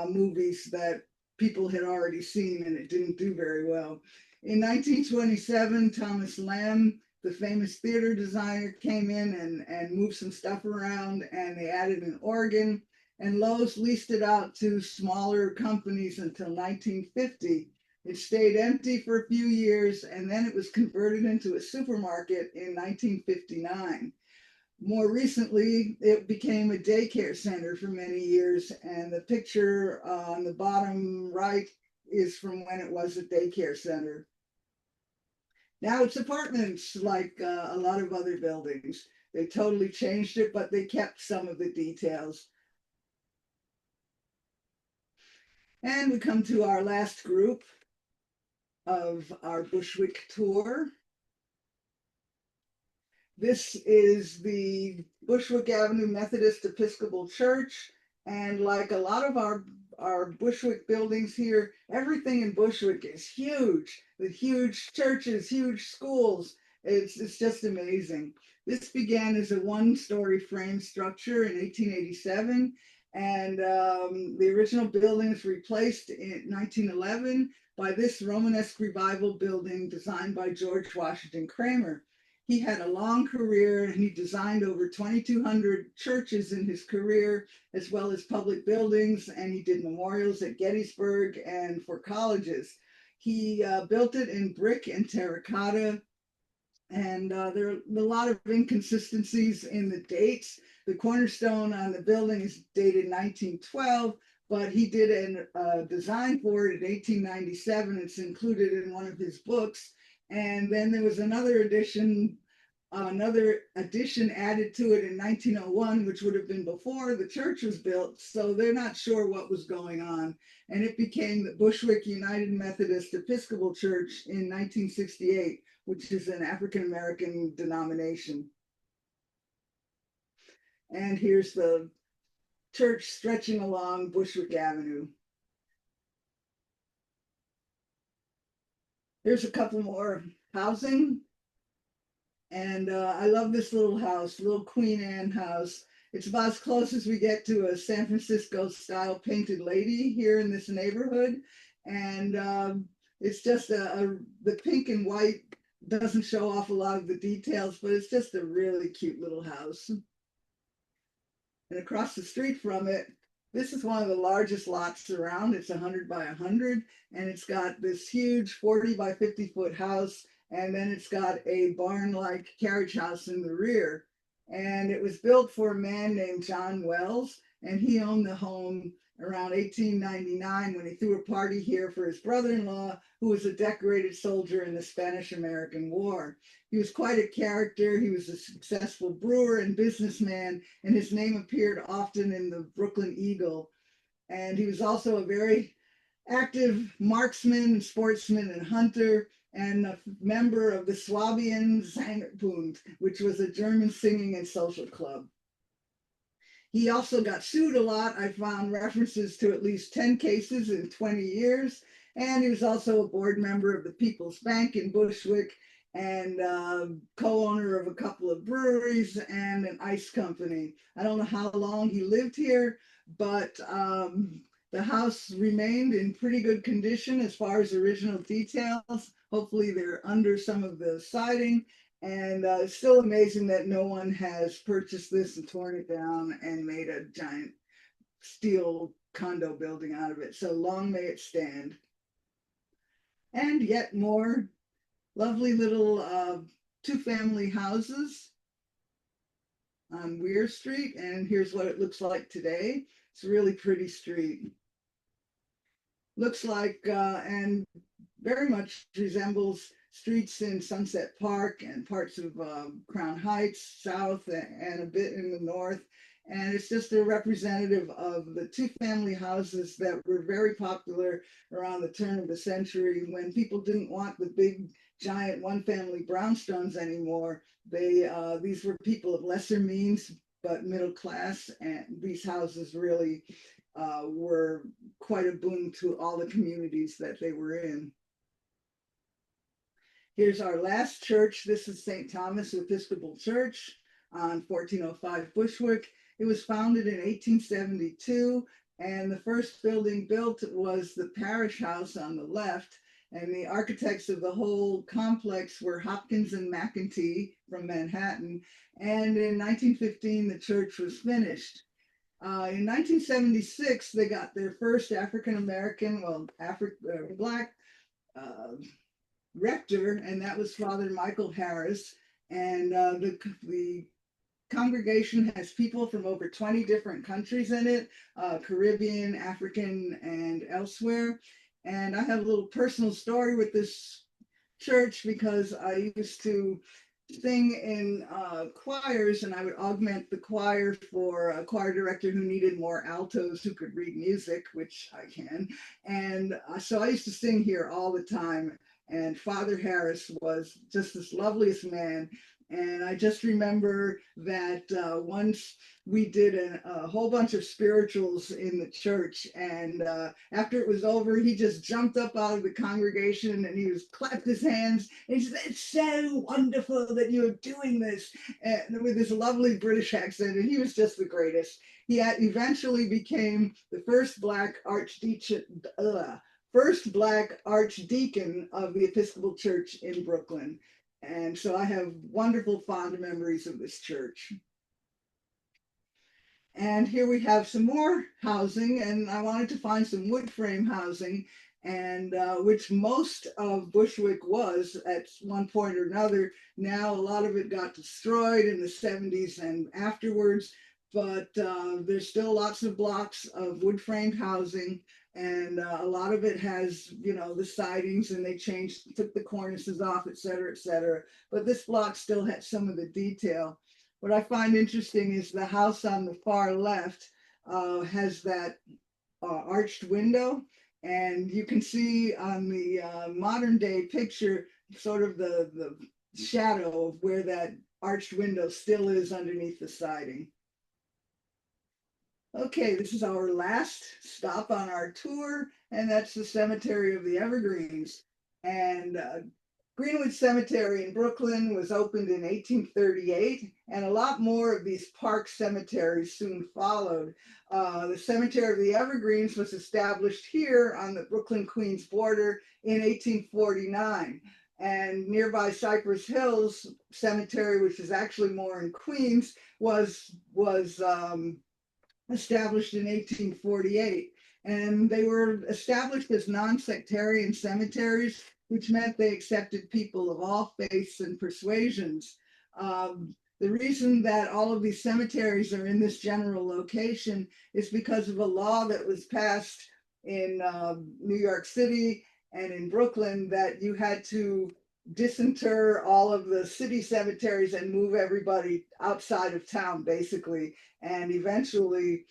movies that people had already seen, and it didn't do very well. In 1927, Thomas Lamb, the famous theater designer, came in and moved some stuff around, and they added an organ, and Lowe's leased it out to smaller companies until 1950. It stayed empty for a few years, and then it was converted into a supermarket in 1959. More recently, it became a daycare center for many years, and the picture on the bottom right is from when it was a daycare center. Now it's apartments like a lot of other buildings. They totally changed it, but they kept some of the details. And we come to our last group of our Bushwick tour. This is the Bushwick Avenue Methodist Episcopal Church. And like a lot of our Bushwick buildings here, everything in Bushwick is huge. The huge churches, huge schools. It's just amazing. This began as a one-story frame structure in 1887. And the original building was replaced in 1911 by this Romanesque revival building designed by George Washington Kramer. He had a long career and he designed over 2,200 churches in his career, as well as public buildings, and he did memorials at Gettysburg and for colleges. He built it in brick and terracotta, and there are a lot of inconsistencies in the dates. The cornerstone on the building is dated 1912, but he did a design for it in 1897. It's included in one of his books. And then there was another addition added to it in 1901, which would have been before the church was built. So they're not sure what was going on. And it became the Bushwick United Methodist Episcopal Church in 1968, which is an African American denomination. And here's the church stretching along Bushwick Avenue. Here's a couple more housing. And I love this little house, little Queen Anne house. It's about as close as we get to a San Francisco style painted lady here in this neighborhood. And it's just the pink and white doesn't show off a lot of the details, but it's just a really cute little house. And across the street from it, this is one of the largest lots around. It's 100 by 100, and it's got this huge 40 by 50-foot house, and then it's got a barn-like carriage house in the rear. And it was built for a man named John Wells, and he owned the home around 1899 when he threw a party here for his brother-in-law, who was a decorated soldier in the Spanish-American War. He was quite a character. He was a successful brewer and businessman, and his name appeared often in the Brooklyn Eagle. And he was also a very active marksman, sportsman, and hunter, and a member of the Swabian Zangerbund, which was a German singing and social club. He also got sued a lot. I found references to at least 10 cases in 20 years. And he was also a board member of the People's Bank in Bushwick and co-owner of a couple of breweries and an ice company. I don't know how long he lived here, but the house remained in pretty good condition as far as original details. Hopefully they're under some of the siding. And it's still amazing that no one has purchased this and torn it down and made a giant steel condo building out of it. So long may it stand. And yet more lovely little two-family houses. on Weir Street, and here's what it looks like today. It's a really pretty street. Looks like and very much resembles streets in Sunset Park and parts of Crown Heights South and a bit in the north. And it's just a representative of the two-family houses that were very popular around the turn of the century when people didn't want the big, giant one-family brownstones anymore. These were people of lesser means but middle class, and these houses really were quite a boon to all the communities that they were in. Here's our last church. This is St. Thomas Episcopal Church on 1405 Bushwick. It was founded in 1872, and the first building built was the parish house on the left. And the architects of the whole complex were Hopkins and McEntee from Manhattan. And in 1915, the church was finished. In 1976, they got their first African American, Black rector, and that was Father Michael Harris. And the congregation has people from over 20 different countries in it, Caribbean, African, and elsewhere. And I have a little personal story with this church because I used to sing in choirs, and I would augment the choir for a choir director who needed more altos who could read music, which I can. And so I used to sing here all the time. And Father Harris was just this loveliest man. And I just remember that once we did a whole bunch of spirituals in the church. And after it was over, he just jumped up out of the congregation and he was clapped his hands. And he said, "It's so wonderful that you're doing this," and with his lovely British accent. And he was just the greatest. He eventually became the first black archdeacon of the Episcopal Church in Brooklyn. And so I have wonderful, fond memories of this church. And here we have some more housing, and I wanted to find some wood frame housing, and which most of Bushwick was at one point or another. Now a lot of it got destroyed in the 70s and afterwards, but there's still lots of blocks of wood framed housing, and a lot of it has, the sidings, and they took the cornices off, et cetera, et cetera. But this block still has some of the detail. What I find interesting is the house on the far left has that arched window, and you can see on the modern day picture sort of the shadow of where that arched window still is underneath the siding. Okay, this is our last stop on our tour, and that's the Cemetery of the Evergreens. And Greenwood Cemetery in Brooklyn was opened in 1838, and a lot more of these park cemeteries soon followed. The Cemetery of the Evergreens was established here on the Brooklyn-Queens border in 1849. And nearby Cypress Hills Cemetery, which is actually more in Queens, was established in 1848. And they were established as non-sectarian cemeteries, which meant they accepted people of all faiths and persuasions. The reason that all of these cemeteries are in this general location is because of a law that was passed in New York City and in Brooklyn that you had to disinter all of the city cemeteries and move everybody outside of town, basically. And eventually,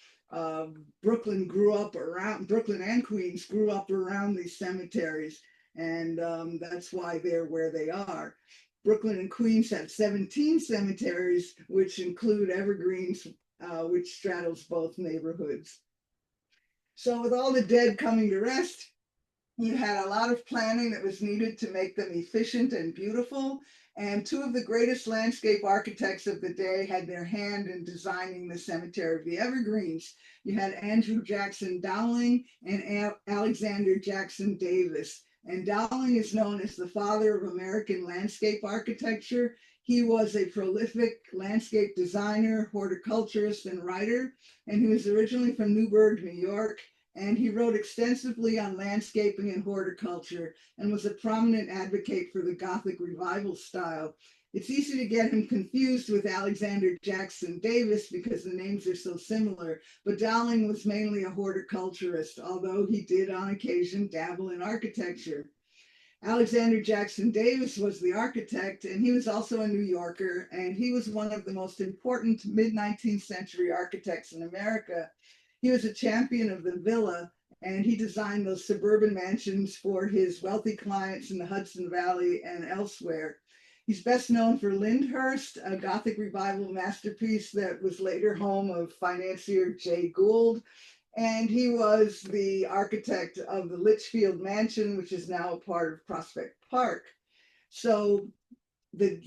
Brooklyn and Queens grew up around these cemeteries, and that's why they're where they are. Brooklyn and Queens have 17 cemeteries, which include Evergreens, which straddles both neighborhoods. So with all the dead coming to rest, you had a lot of planning that was needed to make them efficient and beautiful. And two of the greatest landscape architects of the day had their hand in designing the Cemetery of the Evergreens. You had Andrew Jackson Dowling and Alexander Jackson Davis. And Dowling is known as the father of American landscape architecture. He was a prolific landscape designer, horticulturist, and writer. And he was originally from Newburgh, New York. And he wrote extensively on landscaping and horticulture and was a prominent advocate for the Gothic revival style. It's easy to get him confused with Alexander Jackson Davis because the names are so similar, but Dowling was mainly a horticulturist, although he did on occasion dabble in architecture. Alexander Jackson Davis was the architect, and he was also a New Yorker, and he was one of the most important mid 19th century architects in America. He was a champion of the villa, and he designed those suburban mansions for his wealthy clients in the Hudson Valley and elsewhere. He's best known for Lyndhurst, a Gothic revival masterpiece that was later home of financier Jay Gould, and he was the architect of the Litchfield Mansion, which is now a part of Prospect Park. So the,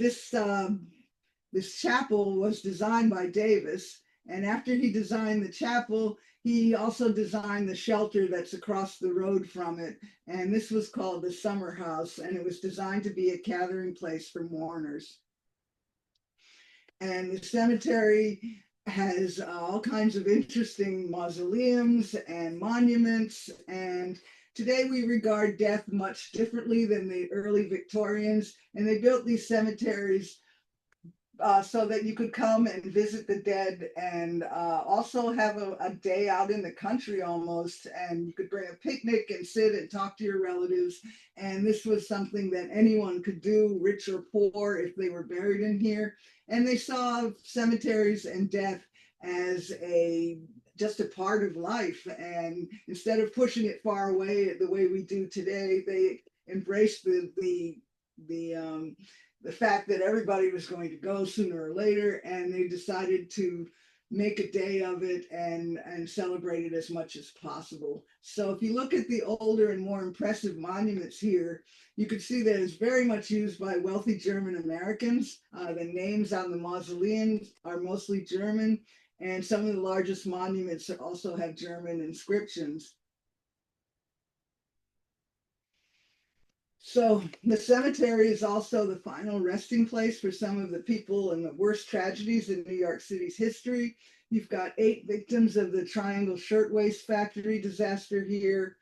this chapel was designed by Davis, and after he designed the chapel, he also designed the shelter that's across the road from it, and this was called the Summer House, and it was designed to be a gathering place for mourners. And the cemetery has all kinds of interesting mausoleums and monuments. And today we regard death much differently than the early Victorians. And they built these cemeteries so that you could come and visit the dead and also have a day out in the country almost. And you could bring a picnic and sit and talk to your relatives. And this was something that anyone could do, rich or poor, if they were buried in here. And they saw cemeteries and death as a just a part of life. And instead of pushing it far away the way we do today, they embraced the fact that everybody was going to go sooner or later, and they decided to make a day of it and celebrate it as much as possible. So if you look at the older and more impressive monuments here, you can see that it's very much used by wealthy German Americans. The names on the mausoleums are mostly German, and some of the largest monuments also have German inscriptions. So the cemetery is also the final resting place for some of the people in the worst tragedies in New York City's history. You've got 8 victims of the Triangle Shirtwaist Factory disaster here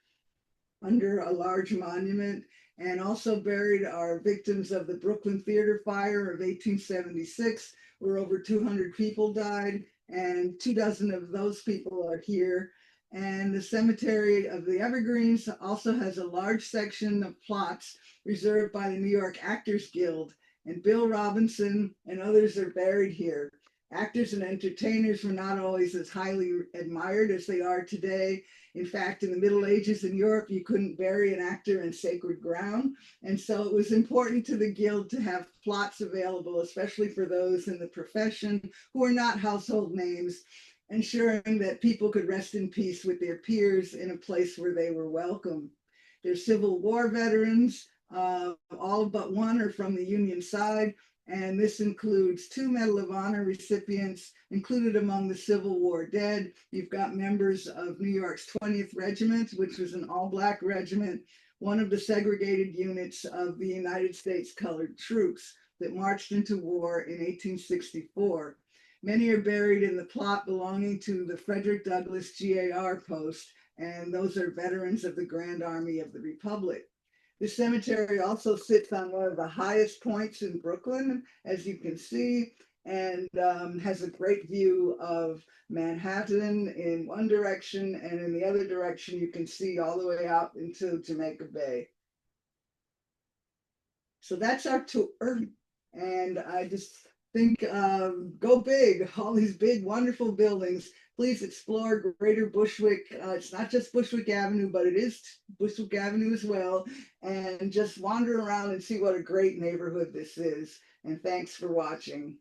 under a large monument. And also buried are victims of the Brooklyn Theater Fire of 1876, where over 200 people died, and 24 of those people are here. And the Cemetery of the Evergreens also has a large section of plots reserved by the New York Actors Guild. And Bill Robinson and others are buried here. Actors and entertainers were not always as highly admired as they are today. In fact, in the Middle Ages in Europe, you couldn't bury an actor in sacred ground. And so it was important to the Guild to have plots available, especially for those in the profession who are not household names, ensuring that people could rest in peace with their peers in a place where they were welcome. They're Civil War veterans. All but one are from the Union side, and this includes 2 Medal of Honor recipients. Included among the Civil War dead, you've got members of New York's 20th Regiment, which was an all-Black regiment, one of the segregated units of the United States Colored Troops that marched into war in 1864. Many are buried in the plot belonging to the Frederick Douglass GAR post, and those are veterans of the Grand Army of the Republic. The cemetery also sits on one of the highest points in Brooklyn, as you can see, and has a great view of Manhattan in one direction, and in the other direction, you can see all the way out into Jamaica Bay. So that's our tour. And I just think go big, all these big, wonderful buildings. Please explore Greater Bushwick. It's not just Bushwick Avenue, but it is Bushwick Avenue as well. And just wander around and see what a great neighborhood this is. And thanks for watching.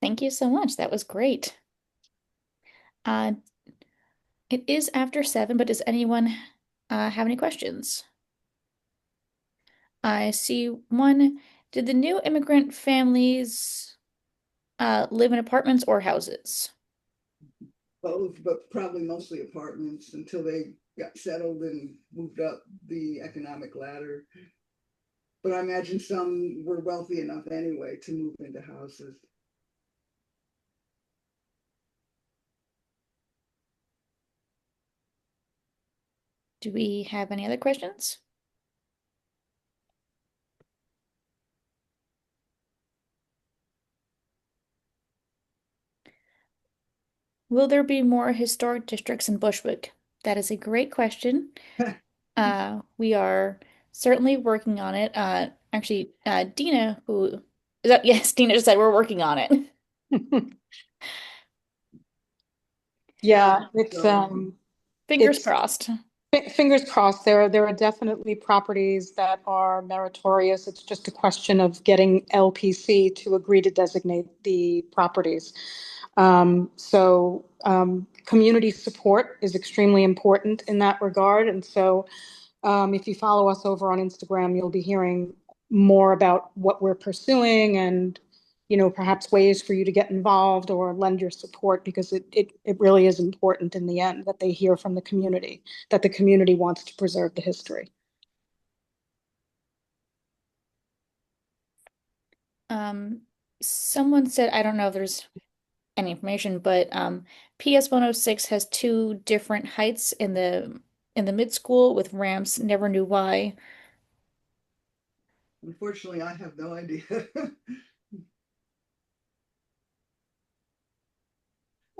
Thank you so much. That was great. Uh, it is after 7, but does anyone have any questions? I see one. Did the new immigrant families live in apartments or houses? Both, but probably mostly apartments until they got settled and moved up the economic ladder. But I imagine some were wealthy enough anyway to move into houses. Do we have any other questions? Will there be more historic districts in Bushwick? That is a great question. We are certainly working on it. Actually, Dina, who is that? Yes, Dina just said we're working on it. Yeah, Yeah, so Fingers it's crossed. fingers crossed. There are definitely properties that are meritorious. It's just a question of getting LPC to agree to designate the properties. Community support is extremely important in that regard. And so if you follow us over on Instagram, you'll be hearing more about what we're pursuing and, perhaps ways for you to get involved or lend your support because it really is important in the end that they hear from the community, that the community wants to preserve the history. Um, Someone said, I don't know if there's any information, but PS 106 has two different heights in the mid school with ramps. Never knew why. unfortunately, I have no idea.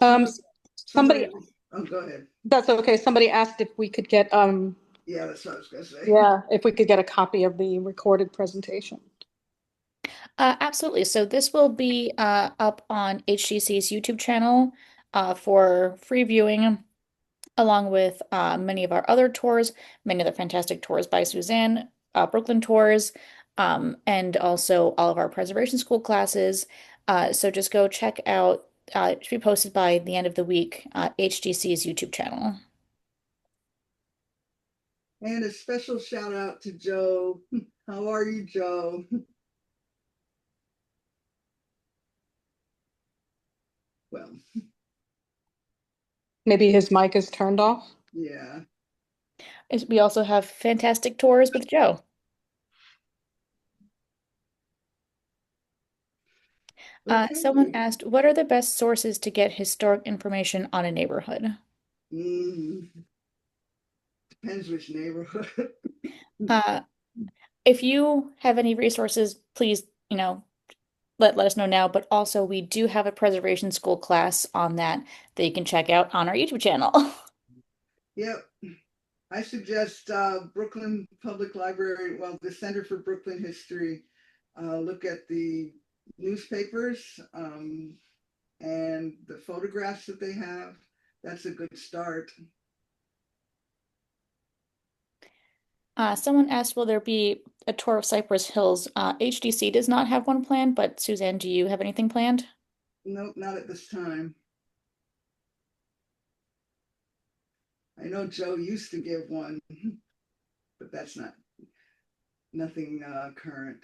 Um, Somebody, somebody, somebody, oh, go ahead. that's okay. Somebody asked if we could get, Yeah, that's what I was gonna say. yeah, if we could get a copy of the recorded presentation. Absolutely. So this will be up on HGC's YouTube channel for free viewing, along with many of our other tours, many other fantastic tours by Suzanne, Brooklyn tours, and also all of our preservation school classes. So just go check out, it should be posted by the end of the week, HGC's YouTube channel. And a special shout out to Joe. How are you, Joe? Well, Maybe his mic is turned off. yeah. We also have fantastic tours with Joe. Someone Okay. asked, what are the best sources to get historic information on a neighborhood? Mm, depends which neighborhood. Uh, if you have any resources, please, let us know now. But also, we do have a preservation school class on that you can check out on our YouTube channel. Yep. I suggest Brooklyn Public Library, well, the Center for Brooklyn History, look at the newspapers and the photographs that they have. That's a good start. Someone asked, will there be a tour of Cypress Hills? HDC does not have one planned, but Suzanne, do you have anything planned? Nope, not at this time. I know Joe used to give one, but that's nothing current.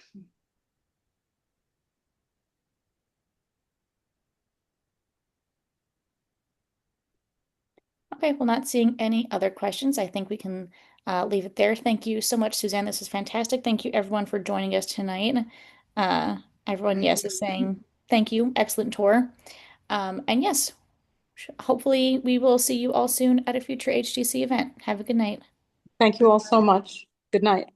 Okay, well, not seeing any other questions, I think we can leave it there. Thank you so much, Suzanne. This is fantastic. Thank you, everyone, for joining us tonight. Uh, Everyone, Thank yes, is you. saying thank you. Excellent tour. And yes, hopefully we will see you all soon at a future HGC event. Have a good night. Thank you all so much. Good night.